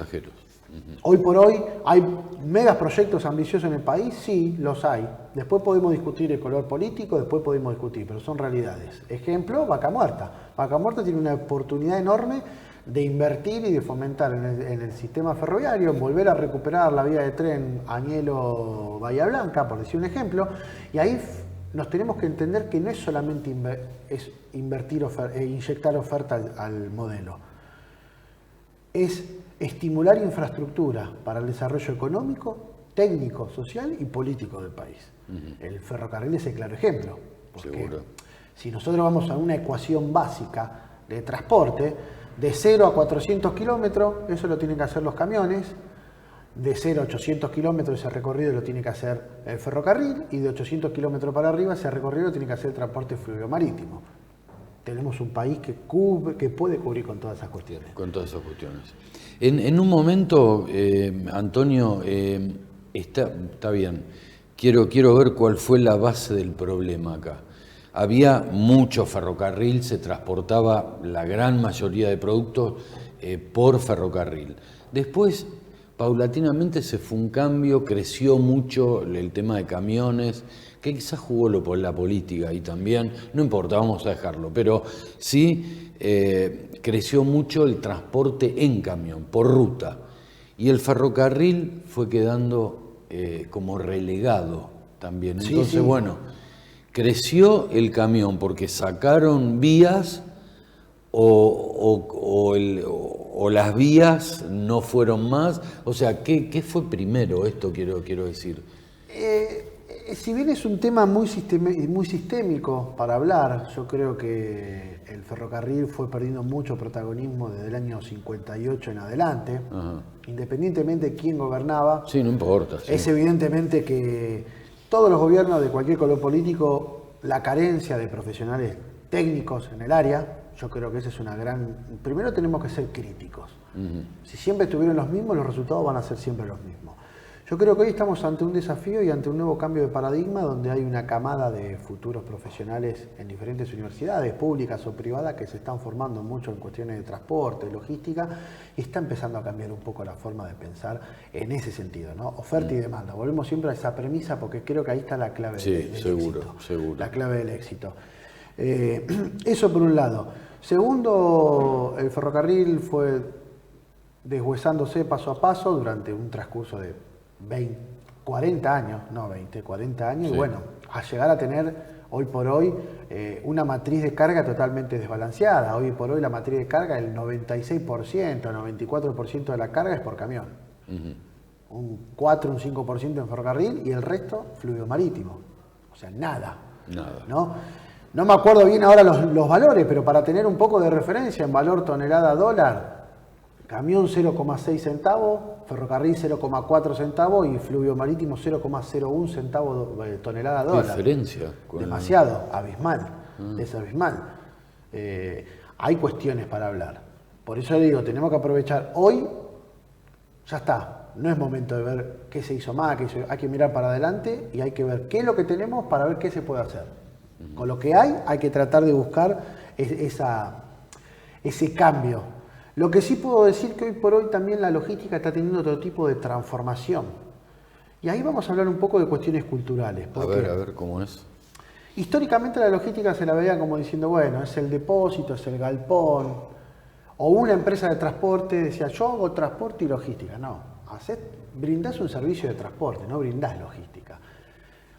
Hoy por hoy, ¿hay megaproyectos ambiciosos en el país? Sí, los hay. Después podemos discutir el color político, después podemos discutir, pero son realidades. Ejemplo, Vaca Muerta. Vaca Muerta tiene una oportunidad enorme de invertir y de fomentar en el sistema ferroviario, volver a recuperar la vía de tren Añelo-Bahía Blanca, por decir un ejemplo, y ahí nos tenemos que entender que no es solamente inyectar oferta al modelo, es estimular infraestructura para el desarrollo económico, técnico, social y político del país. El ferrocarril es el claro ejemplo, porque si nosotros vamos a una ecuación básica de transporte, de 0 a 400 kilómetros, eso lo tienen que hacer los camiones. De 0 a 800 kilómetros ese recorrido lo tiene que hacer el ferrocarril. Y de 800 kilómetros para arriba ese recorrido lo tiene que hacer el transporte fluvial marítimo. Tenemos un país que puede cubrir con todas esas cuestiones.
Con todas esas cuestiones. En un momento, Antonio, está bien. Quiero ver cuál fue la base del problema acá. Había mucho ferrocarril, se transportaba la gran mayoría de productos por ferrocarril. Después, paulatinamente se fue un cambio, creció mucho el tema de camiones, que quizás jugó la política y también, no importa, vamos a dejarlo, pero sí creció mucho el transporte en camión, por ruta. Y el ferrocarril fue quedando como relegado también. Entonces, bueno, creció el camión porque sacaron vías o las vías no fueron más. O sea, ¿qué fue primero? Esto quiero decir.
Si bien es un tema muy sistémico para hablar, yo creo que el ferrocarril fue perdiendo mucho protagonismo desde el año 58 en adelante. Ajá. Independientemente de quién gobernaba.
Sí, no importa. Sí.
Es evidentemente que todos los gobiernos de cualquier color político, la carencia de profesionales técnicos en el área, yo creo que esa es una gran... Primero tenemos que ser críticos. Si siempre estuvieron los mismos, los resultados van a ser siempre los mismos. Yo creo que hoy estamos ante un desafío y ante un nuevo cambio de paradigma donde hay una camada de futuros profesionales en diferentes universidades públicas o privadas que se están formando mucho en cuestiones de transporte, logística, y está empezando a cambiar un poco la forma de pensar en ese sentido, ¿no? Oferta y demanda. Volvemos siempre a esa premisa porque creo que ahí está la clave del éxito. Seguro. La clave del éxito. Eso por un lado. Segundo, el ferrocarril fue deshuesándose paso a paso durante un transcurso de 40 años, sí. Y bueno, a llegar a tener hoy por hoy una matriz de carga totalmente desbalanceada. Hoy por hoy la matriz de carga, el 96%, 94% de la carga es por camión. Un 4, un 5% en ferrocarril y el resto fluido marítimo. O sea, nada. No me acuerdo bien ahora los valores, pero para tener un poco de referencia en valor tonelada dólar, camión 0,6 centavos, ferrocarril 0,4 centavos y fluvio marítimo 0,01 centavos tonelada dólar.
¿Qué diferencia?
Demasiado, abismal, es abismal. Hay cuestiones para hablar. Por eso digo, tenemos que aprovechar hoy, ya está, no es momento de ver qué se hizo mal, hay que mirar para adelante y hay que ver qué es lo que tenemos para ver qué se puede hacer. Con lo que hay que tratar de buscar ese cambio. Lo que sí puedo decir que hoy por hoy también la logística está teniendo otro tipo de transformación. Y ahí vamos a hablar un poco de cuestiones culturales.
A ver, ¿cómo es?
Históricamente la logística se la veía como diciendo, bueno, es el depósito, es el galpón, o una empresa de transporte decía, yo hago transporte y logística. No, brindás un servicio de transporte, no brindás logística.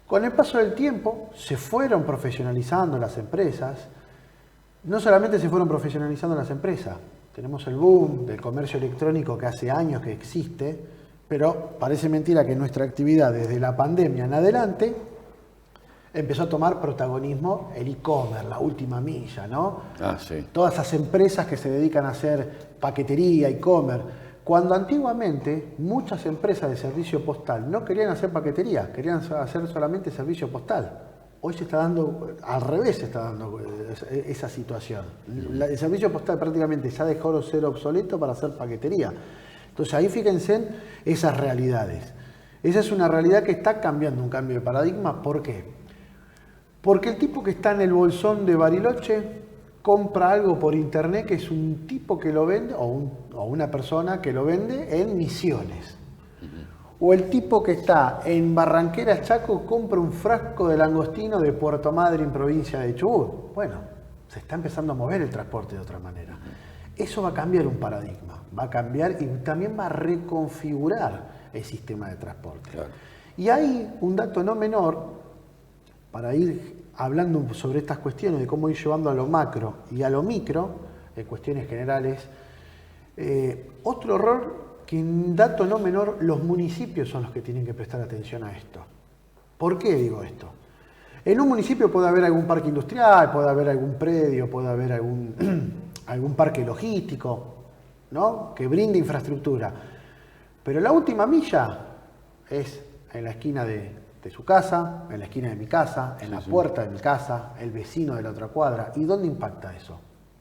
Con el paso del tiempo se fueron profesionalizando las empresas. No solamente se fueron profesionalizando las empresas, tenemos el boom del comercio electrónico que hace años que existe, pero parece mentira que nuestra actividad desde la pandemia en adelante empezó a tomar protagonismo el e-commerce, la última milla, ¿no?
Sí.
Todas esas empresas que se dedican a hacer paquetería, e-commerce, cuando antiguamente muchas empresas de servicio postal no querían hacer paquetería, querían hacer solamente servicio postal. Hoy se está dando, al revés se está dando esa situación. El servicio postal prácticamente ya dejó de ser obsoleto para hacer paquetería. Entonces ahí fíjense esas realidades. Esa es una realidad que está cambiando, un cambio de paradigma. ¿Por qué? Porque el tipo que está en el bolsón de Bariloche compra algo por internet que es un tipo que lo vende, o una persona que lo vende en Misiones. O el tipo que está en Barranqueras, Chaco, compra un frasco de langostino de Puerto Madryn, provincia de Chubut. Bueno, se está empezando a mover el transporte de otra manera. Eso va a cambiar un paradigma, va a cambiar y también va a reconfigurar el sistema de transporte. Claro. Y hay un dato no menor, para ir hablando sobre estas cuestiones, de cómo ir llevando a lo macro y a lo micro, en cuestiones generales. Otro error, que en dato no menor, los municipios son los que tienen que prestar atención a esto. ¿Por qué digo esto? En un municipio puede haber algún parque industrial, puede haber algún predio, puede haber algún parque logístico, ¿no?, que brinde infraestructura. Pero la última milla es en la esquina de su casa, en la esquina de mi casa, en la puerta de mi casa, el vecino de la otra cuadra. ¿Y dónde impacta eso?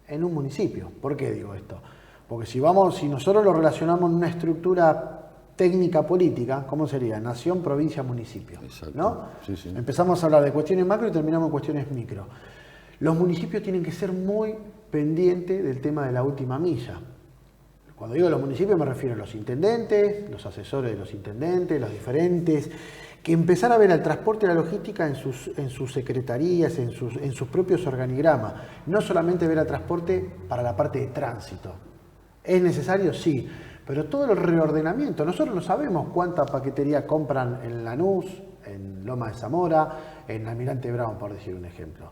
En un municipio. ¿Por qué digo esto? Porque si nosotros lo relacionamos en una estructura técnica política, ¿cómo sería? Nación, provincia, municipio. Exacto. ¿No? Sí, sí. Empezamos a hablar de cuestiones macro y terminamos en cuestiones micro. Los municipios tienen que ser muy pendientes del tema de la última milla. Cuando digo los municipios me refiero a los intendentes, los asesores de los intendentes, los diferentes, que empezar a ver el transporte y la logística en sus secretarías, en sus propios organigramas. No solamente ver el transporte para la parte de tránsito. ¿Es necesario? Sí. Pero todo el reordenamiento, nosotros no sabemos cuánta paquetería compran en Lanús, en Loma de Zamora, en Almirante Brown, por decir un ejemplo.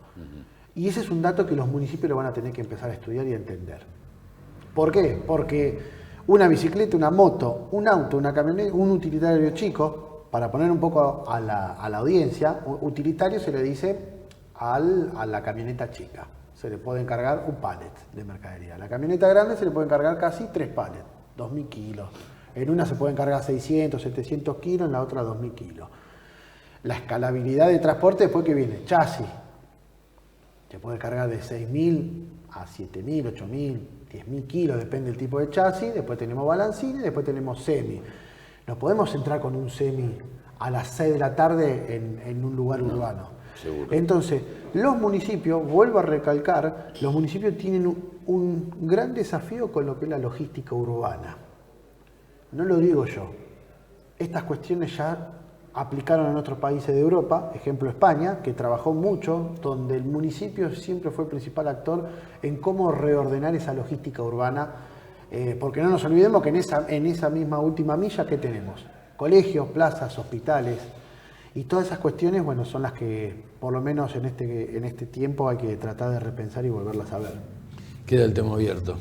Y ese es un dato que los municipios lo van a tener que empezar a estudiar y a entender. ¿Por qué? Porque una bicicleta, una moto, un auto, una camioneta, un utilitario chico, para poner un poco a la audiencia, utilitario se le dice a la camioneta chica. Se le puede encargar un pallet de mercadería. A la camioneta grande se le puede encargar casi 3 pallets, 2.000 kilos. En una se pueden cargar 600, 700 kilos, en la otra 2.000 kilos. La escalabilidad de transporte después que viene, chasis. Se puede cargar de 6.000 a 7.000, 8.000, 10.000 kilos, depende del tipo de chasis. Después tenemos balancines, después tenemos semi. No podemos entrar con un semi a las 6 de la tarde en un lugar urbano. Seguro. Entonces, los municipios, vuelvo a recalcar, los municipios tienen un gran desafío con lo que es la logística urbana. No lo digo yo. Estas cuestiones ya aplicaron en otros países de Europa, ejemplo España, que trabajó mucho, donde el municipio siempre fue el principal actor en cómo reordenar esa logística urbana, porque no nos olvidemos que en esa misma última milla, ¿qué tenemos? Colegios, plazas, hospitales, y todas esas cuestiones, bueno, son las que, por lo menos en este tiempo, hay que tratar de repensar y volverlas a ver.
Queda el tema abierto.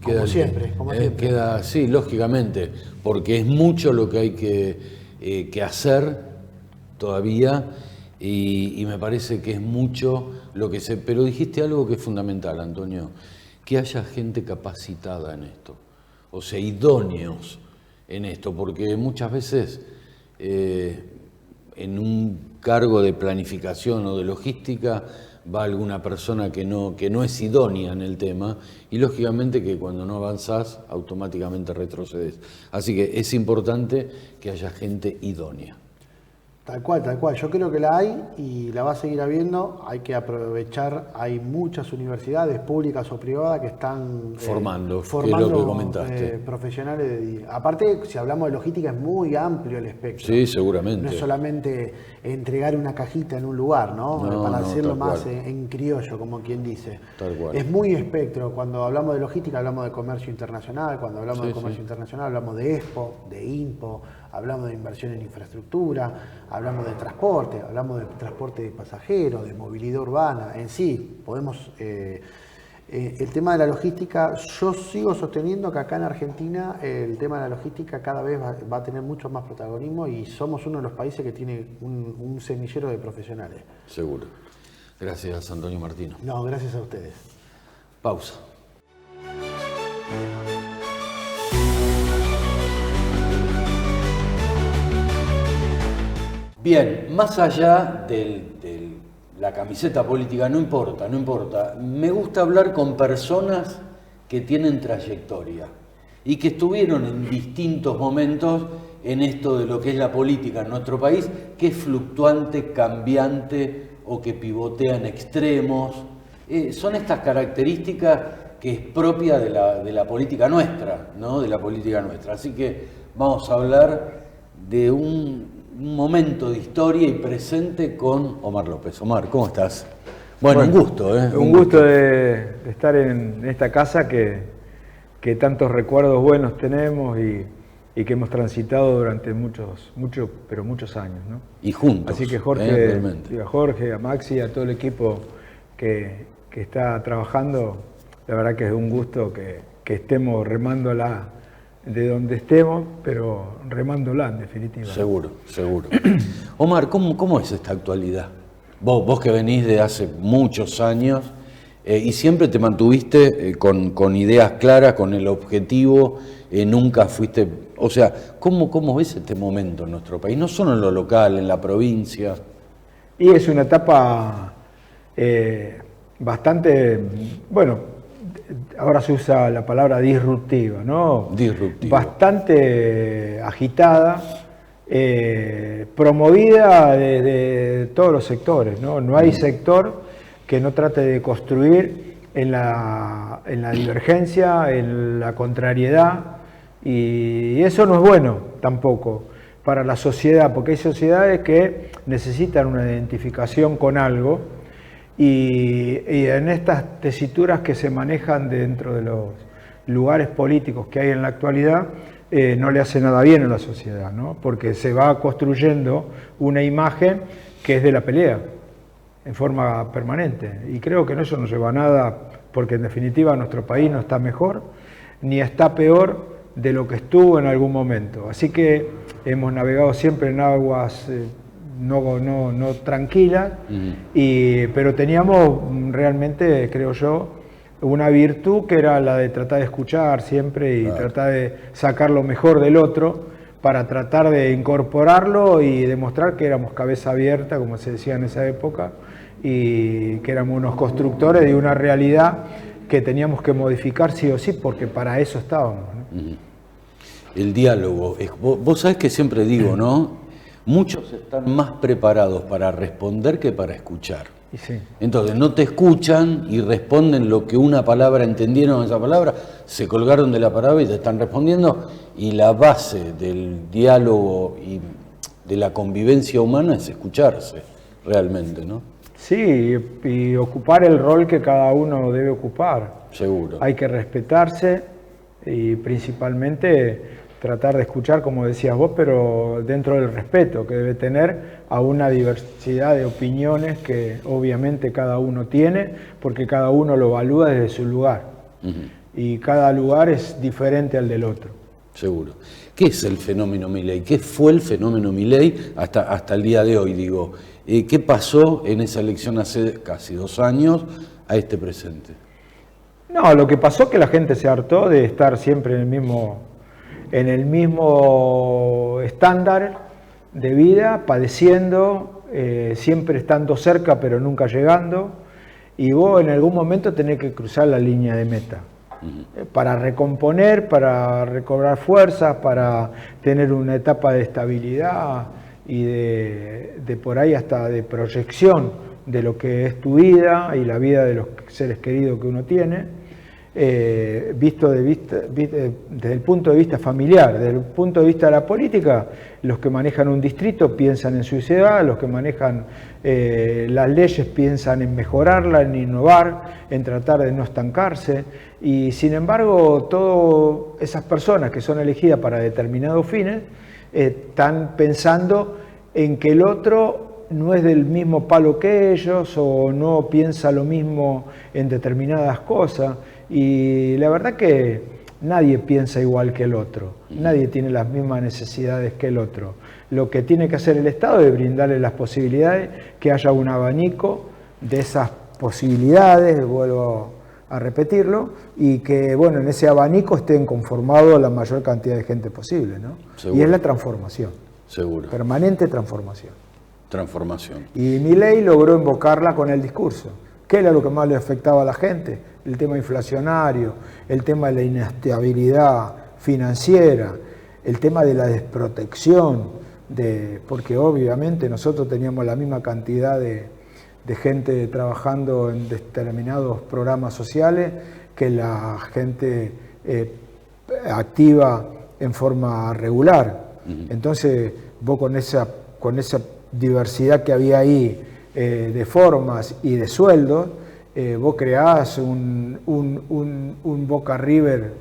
Como siempre.
Queda, sí, lógicamente, porque es mucho lo que hay que hacer todavía y me parece que es mucho lo que se... Pero dijiste algo que es fundamental, Antonio, que haya gente capacitada en esto, o sea, idóneos en esto, porque muchas veces en un cargo de planificación o de logística va alguna persona que no es idónea en el tema y lógicamente que cuando no avanzás automáticamente retrocedes. Así que es importante que haya gente idónea.
Tal cual, tal cual. Yo creo que la hay y la va a seguir habiendo. Hay que aprovechar. Hay muchas universidades públicas o privadas que están
formando que es lo que comentaste.
Profesionales. Aparte, si hablamos de logística, es muy amplio el espectro.
Sí, seguramente.
No es solamente entregar una cajita en un lugar, ¿no? Para decirlo más en criollo, como quien dice.
Tal cual.
Es muy espectro. Cuando hablamos de logística, hablamos de comercio internacional. Cuando hablamos de comercio internacional, hablamos de Expo, de INPO. Hablamos de inversión en infraestructura, hablamos de transporte de pasajeros, de movilidad urbana. En sí, podemos... el tema de la logística, yo sigo sosteniendo que acá en Argentina el tema de la logística cada vez va a tener mucho más protagonismo y somos uno de los países que tiene un semillero de profesionales.
Seguro. Gracias, Antonio Martino.
No, gracias a ustedes.
Pausa. Bien, más allá de la camiseta política, no importa. Me gusta hablar con personas que tienen trayectoria y que estuvieron en distintos momentos en esto de lo que es la política en nuestro país, que es fluctuante, cambiante o que pivotea en extremos. Son estas características que es propia de la política nuestra, ¿no? De la política nuestra. Así que vamos a hablar de un momento de historia y presente con Omar López. Omar, ¿cómo estás? Bueno, un gusto, ¿eh?
Un gusto de estar en esta casa que tantos recuerdos buenos tenemos y que hemos transitado durante muchos años, ¿no?
Y juntos.
Así que Jorge, a Maxi, a todo el equipo que está trabajando, la verdad que es un gusto que estemos remándola de donde estemos, pero remándola en definitiva.
Seguro. Omar, ¿cómo es esta actualidad? Vos que venís de hace muchos años y siempre te mantuviste con ideas claras, con el objetivo, nunca fuiste... O sea, ¿cómo ves este momento en nuestro país? No solo en lo local, en la provincia.
Y es una etapa bastante, bueno, ahora se usa la palabra disruptiva, ¿no?
Disruptiva.
Bastante agitada, promovida de todos los sectores, ¿no? No hay sector que no trate de construir en la divergencia, en la contrariedad, y eso no es bueno tampoco para la sociedad, porque hay sociedades que necesitan una identificación con algo, y en estas tesituras que se manejan dentro de los lugares políticos que hay en la actualidad, no le hace nada bien a la sociedad, ¿no? Porque se va construyendo una imagen que es de la pelea en forma permanente, y creo que eso no lleva a nada, porque en definitiva nuestro país no está mejor ni está peor de lo que estuvo en algún momento, así que hemos navegado siempre en aguas no tranquilas, pero teníamos realmente, creo yo, una virtud que era la de tratar de escuchar siempre y tratar de sacar lo mejor del otro para tratar de incorporarlo y demostrar que éramos cabeza abierta, como se decía en esa época, y que éramos unos constructores de una realidad que teníamos que modificar sí o sí, porque para eso estábamos, ¿no?
El diálogo. Vos sabés que siempre digo, ¿no? Muchos están más preparados para responder que para escuchar.
Sí.
Entonces no te escuchan y responden lo que una palabra entendieron esa palabra, se colgaron de la palabra y te están respondiendo, y la base del diálogo y de la convivencia humana es escucharse realmente, ¿no?
Sí, y ocupar el rol que cada uno debe ocupar.
Seguro.
Hay que respetarse y principalmente tratar de escuchar, como decías vos, pero dentro del respeto que debe tener a una diversidad de opiniones que obviamente cada uno tiene, porque cada uno lo evalúa desde su lugar. Y cada lugar es diferente al del otro.
Seguro. ¿Qué es el fenómeno Milei? ¿Qué fue el fenómeno Milei hasta el día de hoy? Digo, ¿qué pasó en esa elección hace casi 2 años a este presente?
No, lo que pasó es que la gente se hartó de estar siempre en el mismo estándar de vida, padeciendo, siempre estando cerca pero nunca llegando, y vos en algún momento tenés que cruzar la línea de meta para recomponer, para recobrar fuerzas, para tener una etapa de estabilidad y de por ahí hasta de proyección de lo que es tu vida y la vida de los seres queridos que uno tiene, visto desde el punto de vista familiar. Desde el punto de vista de la política, los que manejan un distrito piensan en su ciudad, los que manejan las leyes piensan en mejorarla, en innovar, en tratar de no estancarse, y sin embargo todas esas personas que son elegidas para determinados fines están pensando en que el otro no es del mismo palo que ellos o no piensa lo mismo en determinadas cosas. Y la verdad que nadie piensa igual que el otro, nadie tiene las mismas necesidades que el otro. Lo que tiene que hacer el Estado es brindarle las posibilidades, que haya un abanico de esas posibilidades, vuelvo a repetirlo, y que bueno, en ese abanico estén conformados la mayor cantidad de gente posible, ¿no?
Seguro.
Y es la transformación.
Seguro.
Permanente transformación.
Transformación.
Y Milei logró invocarla con el discurso. ¿Qué era lo que más le afectaba a la gente? El tema inflacionario, el tema de la inestabilidad financiera, el tema de la desprotección, porque obviamente nosotros teníamos la misma cantidad de gente trabajando en determinados programas sociales que la gente activa en forma regular. Entonces vos con esa diversidad que había ahí de formas y de sueldos, vos creás un Boca River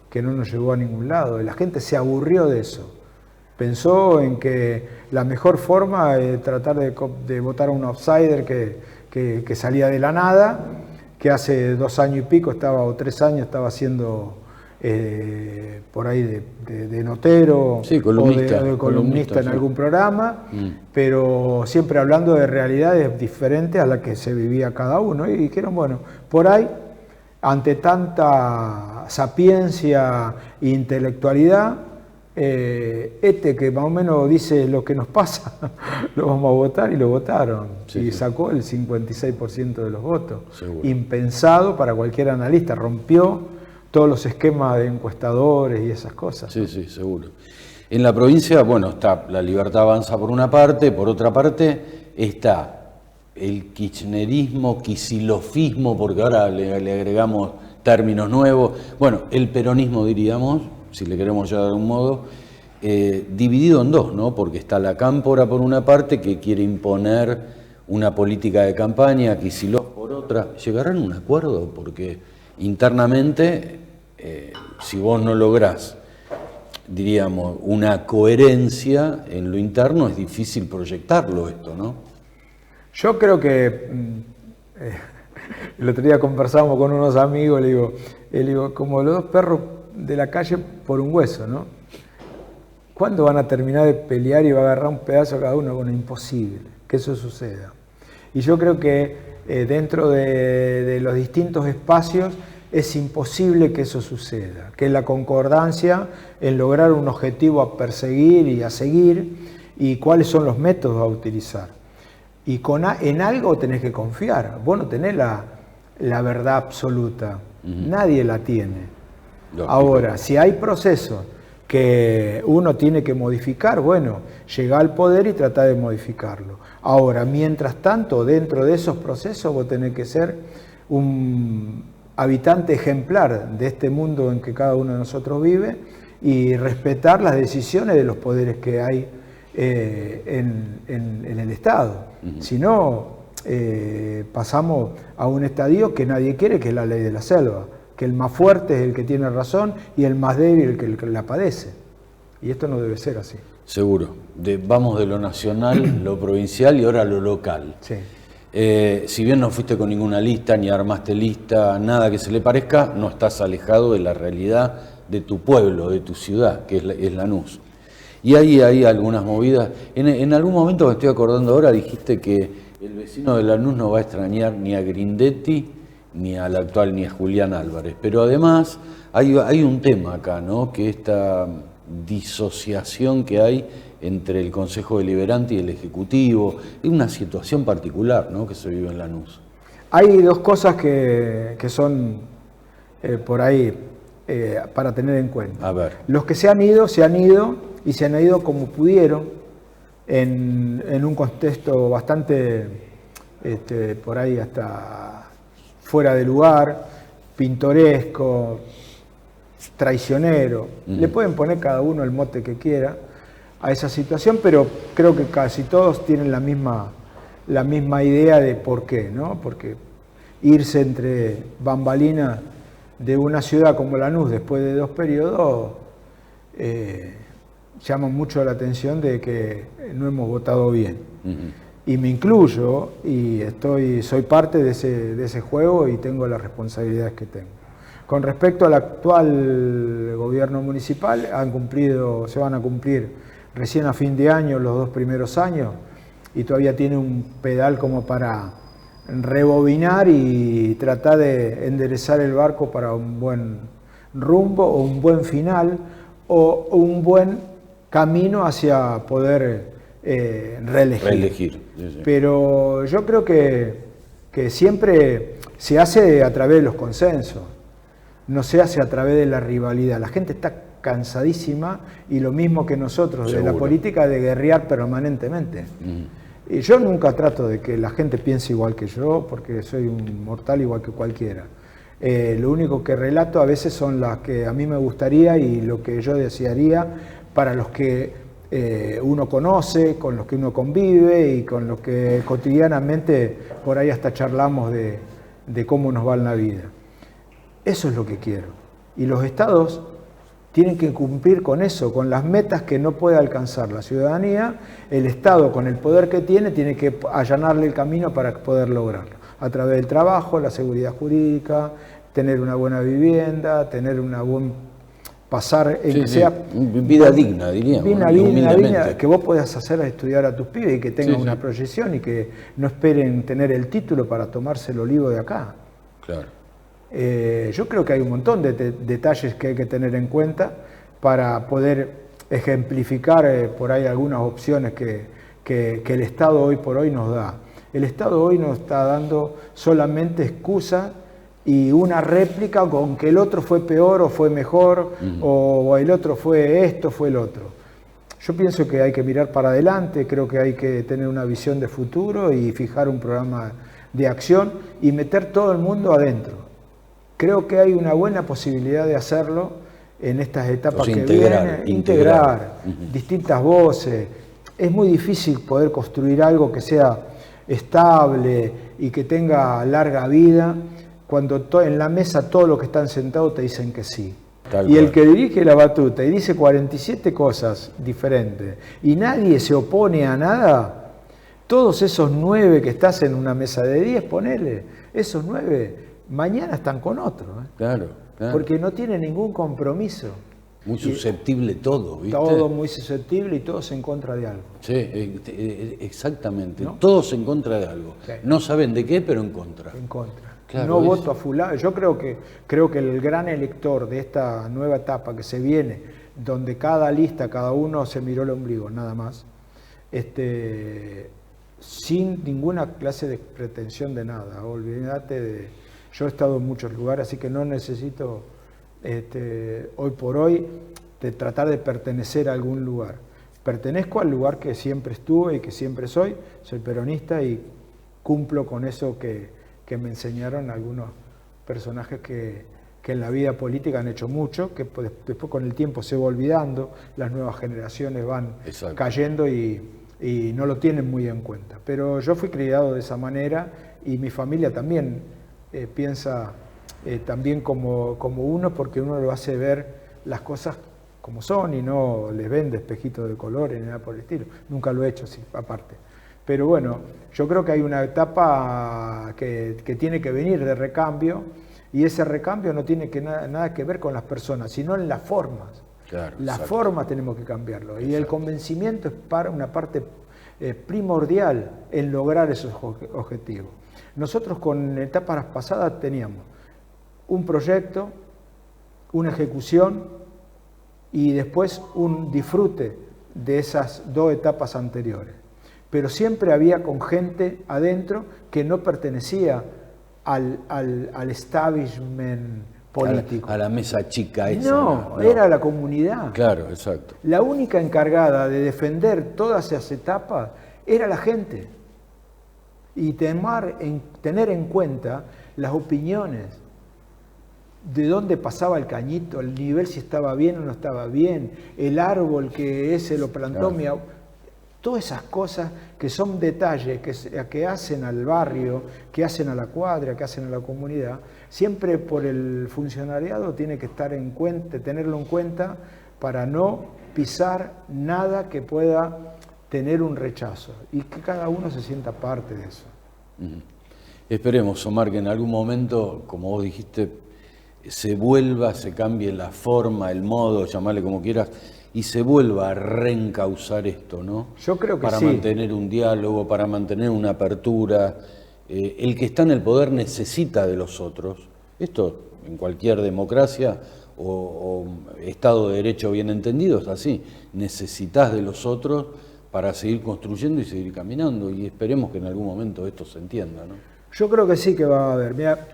que no nos llevó a ningún lado. Y la gente se aburrió de eso. Pensó en que la mejor forma es tratar de votar a un outsider que salía de la nada, que hace 2 años y pico o 3 años estaba haciendo por ahí de notero,
sí,
columnista, o de columnista en algún programa, pero siempre hablando de realidades diferentes a las que se vivía cada uno. Y dijeron, bueno, por ahí, ante tanta sapiencia e intelectualidad, que más o menos dice lo que nos pasa, lo vamos a votar, y lo votaron. Sí, y sacó el 56% de los votos. Seguro. Impensado para cualquier analista, rompió todos los esquemas de encuestadores y esas cosas.
Sí, sí, seguro. En la provincia, bueno, está La Libertad Avanza por una parte, por otra parte está el kirchnerismo, kicilofismo, porque ahora le agregamos términos nuevos, bueno, el peronismo diríamos, si le queremos llamar de algún modo, dividido en dos, ¿no? Porque está la cámpora por una parte, que quiere imponer una política de campaña, Kicillof por otra. ¿Llegarán a un acuerdo? Porque internamente, si vos no lográs, diríamos, una coherencia en lo interno, es difícil proyectarlo esto, ¿no?
Yo creo que el otro día conversamos con unos amigos, le digo, como los dos perros de la calle por un hueso, ¿no? ¿Cuándo van a terminar de pelear y va a agarrar un pedazo cada uno? Bueno, imposible que eso suceda. Y yo creo que dentro de los distintos espacios es imposible que eso suceda, que la concordancia en lograr un objetivo a perseguir y a seguir, y cuáles son los métodos a utilizar. Y en algo tenés que confiar. Vos no tenés la verdad absoluta, nadie la tiene. Ahora, si hay procesos que uno tiene que modificar, bueno, llega al poder y trata de modificarlo. Ahora, mientras tanto, dentro de esos procesos vos tenés que ser un habitante ejemplar de este mundo en que cada uno de nosotros vive y respetar las decisiones de los poderes que hay en el Estado. Si no, pasamos a un estadio que nadie quiere, que es la ley de la selva, que el más fuerte es el que tiene razón y el más débil el que la padece. Y esto no debe ser así.
Seguro. Vamos de lo nacional, lo provincial y ahora lo local.
Sí.
Si bien no fuiste con ninguna lista, ni armaste lista, nada que se le parezca, no estás alejado de la realidad de tu pueblo, de tu ciudad, que es Lanús. Y ahí hay algunas movidas. En algún momento, me estoy acordando ahora, dijiste que el vecino de Lanús no va a extrañar ni a Grindetti, ni al actual, ni a Julián Álvarez. Pero además hay un tema acá, ¿no? Que esta disociación que hay entre el Consejo Deliberante y el Ejecutivo, es una situación particular, ¿no?, que se vive en Lanús.
Hay dos cosas que son por ahí para tener en cuenta.
A ver.
Los que se han ido y se han ido como pudieron, en un contexto bastante, por ahí hasta fuera de lugar, pintoresco, traicionero. Le pueden poner cada uno el mote que quiera a esa situación, pero creo que casi todos tienen la misma idea de por qué, ¿no? Porque irse entre bambalinas de una ciudad como Lanús después de 2 periodos llama mucho la atención de que no hemos votado bien. Y me incluyo y soy parte de ese juego y tengo las responsabilidades que tengo. Con respecto al actual gobierno municipal, se van a cumplir recién a fin de año los 2 primeros años y todavía tiene un pedal como para rebobinar y tratar de enderezar el barco para un buen rumbo o un buen final o un buen camino hacia poder reelegir. Sí. Pero yo creo que siempre se hace a través de los consensos, no se hace a través de la rivalidad. La gente está cansadísima y lo mismo que nosotros de la política de guerrear permanentemente. Y yo nunca trato de que la gente piense igual que yo, porque soy un mortal igual que cualquiera. Lo único que relato a veces son las que a mí me gustaría y lo que yo desearía para los que uno conoce, con los que uno convive y con los que cotidianamente por ahí hasta charlamos de cómo nos va en la vida. Eso es lo que quiero. Y los estados tienen que cumplir con eso, con las metas que no puede alcanzar la ciudadanía. El Estado, con el poder que tiene que allanarle el camino para poder lograrlo. A través del trabajo, la seguridad jurídica, tener una buena vivienda, tener una buena pasar en que sea
vida digna, diríamos.
Vida digna, que vos puedas hacer a estudiar a tus pibes y que tengan una proyección y que no esperen tener el título para tomarse el olivo de acá.
Claro.
Yo creo que hay un montón de detalles que hay que tener en cuenta para poder ejemplificar por ahí algunas opciones que el Estado hoy por hoy nos da. El Estado hoy nos está dando solamente excusas y una réplica con que el otro fue peor o fue mejor, o el otro fue esto, fue el otro. Yo pienso que hay que mirar para adelante, creo que hay que tener una visión de futuro y fijar un programa de acción y meter todo el mundo adentro. Creo que hay una buena posibilidad de hacerlo en estas etapas que vienen. Integrar distintas voces. Es muy difícil poder construir algo que sea estable y que tenga larga vida cuando en la mesa todos los que están sentados te dicen que sí. Y el que dirige la batuta y dice 47 cosas diferentes y nadie se opone a nada, todos esos 9 que estás en una mesa de 10, ponele, esos 9... mañana están con otro,
Claro.
Porque no tiene ningún compromiso.
Muy susceptible todo, ¿viste?
Todo muy susceptible y todos en contra de algo.
Sí, exactamente. ¿No? Todos en contra de algo. Sí. No saben de qué, pero en contra.
En contra.
Claro,
no voto a fulano. Yo creo que el gran elector de esta nueva etapa que se viene, donde cada lista, cada uno se miró el ombligo, nada más, sin ninguna clase de pretensión de nada. Olvídate de... Yo he estado en muchos lugares, así que no necesito hoy por hoy de tratar de pertenecer a algún lugar. Pertenezco al lugar que siempre estuve y que siempre soy peronista y cumplo con eso que me enseñaron algunos personajes que en la vida política han hecho mucho, que después con el tiempo se va olvidando, las nuevas generaciones van cayendo y no lo tienen muy en cuenta. Pero yo fui criado de esa manera y mi familia también piensa también como uno, porque uno lo hace ver las cosas como son y no les vende espejitos de colores ni nada por el estilo. Nunca lo he hecho, sí, aparte. Pero bueno, yo creo que hay una etapa que tiene que venir de recambio y ese recambio no tiene nada que ver con las personas, sino en las formas.
Claro,
las formas tenemos que cambiarlo y el convencimiento es una parte primordial en lograr esos objetivos. Nosotros con etapas pasadas teníamos un proyecto, una ejecución y después un disfrute de esas 2 etapas anteriores. Pero siempre había con gente adentro que no pertenecía al establishment político.
A la mesa chica esa.
No, era la comunidad.
Claro, exacto.
La única encargada de defender todas esas etapas era la gente. Y tener en cuenta las opiniones, de dónde pasaba el cañito, el nivel si estaba bien o no estaba bien, el árbol que ese lo plantó mi abuelo. Todas esas cosas que son detalles que hacen al barrio, que hacen a la cuadra, que hacen a la comunidad, siempre por el funcionariado tiene que estar en cuenta, tenerlo en cuenta para no pisar nada que pueda tener un rechazo y que cada uno se sienta parte de eso.
Esperemos, Omar, que en algún momento, como vos dijiste, se cambie la forma, el modo, llamarle como quieras, y se vuelva a reencauzar esto, ¿no?
Yo creo que
para
sí.
mantener un diálogo, para mantener una apertura. El que está en el poder necesita de los otros. Esto en cualquier democracia o Estado de Derecho bien entendido es así. Necesitas de los otros para seguir construyendo y seguir caminando. Y esperemos que en algún momento esto se entienda, ¿no?
Yo creo que sí que va a haber. Mira,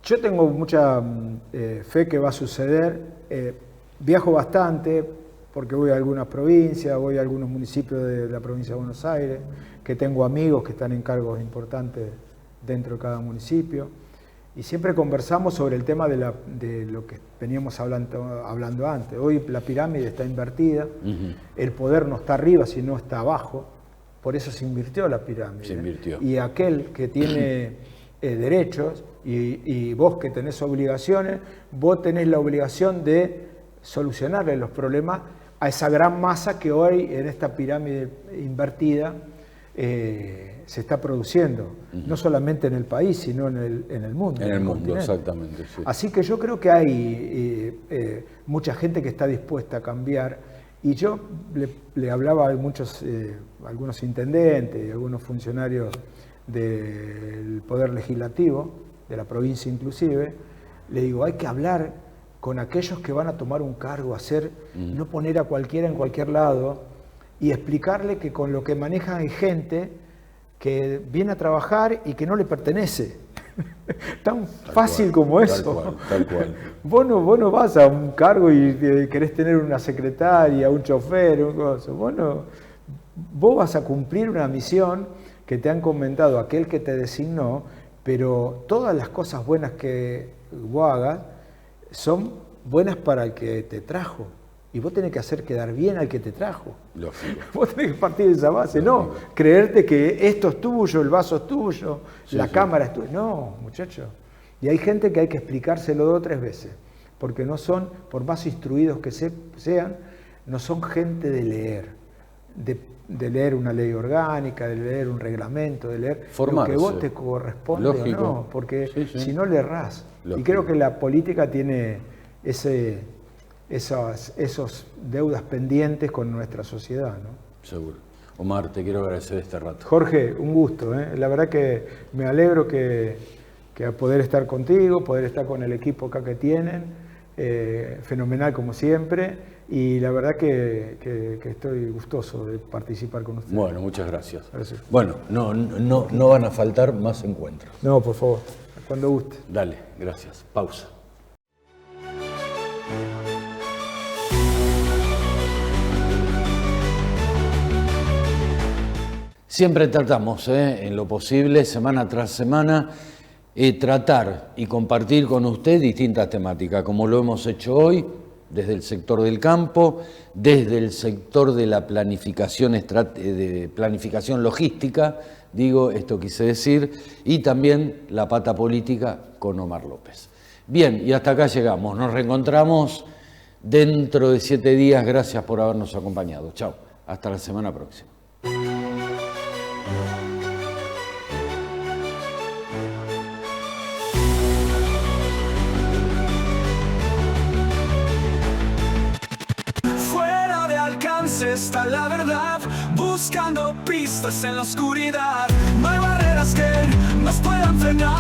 yo tengo mucha fe que va a suceder. Viajo bastante porque voy a algunas provincias, voy a algunos municipios de la provincia de Buenos Aires, que tengo amigos que están en cargos importantes dentro de cada municipio. Y siempre conversamos sobre el tema de lo que veníamos hablando antes. Hoy la pirámide está invertida, el poder no está arriba, sino está abajo. Por eso se invirtió la pirámide.
Se invirtió.
Y aquel que tiene derechos y vos que tenés obligaciones, vos tenés la obligación de solucionarle los problemas a esa gran masa que hoy en esta pirámide invertida se está produciendo, no solamente en el país, sino en el mundo.
En el mundo,
continente.
exactamente. Sí.
Así que yo creo que hay mucha gente que está dispuesta a cambiar. Y yo le hablaba a algunos intendentes y algunos funcionarios del Poder Legislativo, de la provincia inclusive, le digo, hay que hablar con aquellos que van a tomar un cargo, no poner a cualquiera en cualquier lado y explicarle que con lo que manejan hay gente que viene a trabajar y que no le pertenece. Tan fácil como eso.
Tal cual.
Vos no vas a un cargo y querés tener una secretaria, un chofer, un cosa. Vos vas a cumplir una misión que te han comentado aquel que te designó, pero todas las cosas buenas que vos hagas son buenas para el que te trajo. Y vos tenés que hacer quedar bien al que te trajo.
Lógico.
Vos tenés que partir de esa base. Lógico. No creerte que esto es tuyo, el vaso es tuyo, la cámara es tuya. No, muchachos. Y hay gente que hay que explicárselo 2 o 3 veces. Porque no son, por más instruidos que sean, no son gente de leer. De leer una ley orgánica, de leer un reglamento, de leer
formarse.
Lo que vos te corresponde.
Lógico.
O no, porque si no le errás. Lógico. Y creo que la política tiene esos deudas pendientes con nuestra sociedad, ¿no?
Seguro. Omar, te quiero agradecer este rato.
Jorge, un gusto, ¿eh? La verdad que me alegro que poder estar contigo, poder estar con el equipo acá que tienen, fenomenal como siempre, y la verdad que estoy gustoso de participar con ustedes.
Bueno, muchas gracias. Bueno, no van a faltar más encuentros.
No, por favor, cuando guste.
Dale, gracias. Pausa. Siempre tratamos, en lo posible, semana tras semana, tratar y compartir con usted distintas temáticas, como lo hemos hecho hoy, desde el sector del campo, desde el sector de la planificación logística, esto quise decir, y también la pata política con Omar López. Bien, y hasta acá llegamos. Nos reencontramos dentro de 7 días. Gracias por habernos acompañado. Chao. Hasta la semana próxima.
Fuera de alcance está la verdad, buscando pistas en la oscuridad. No hay barreras que nos puedan frenar.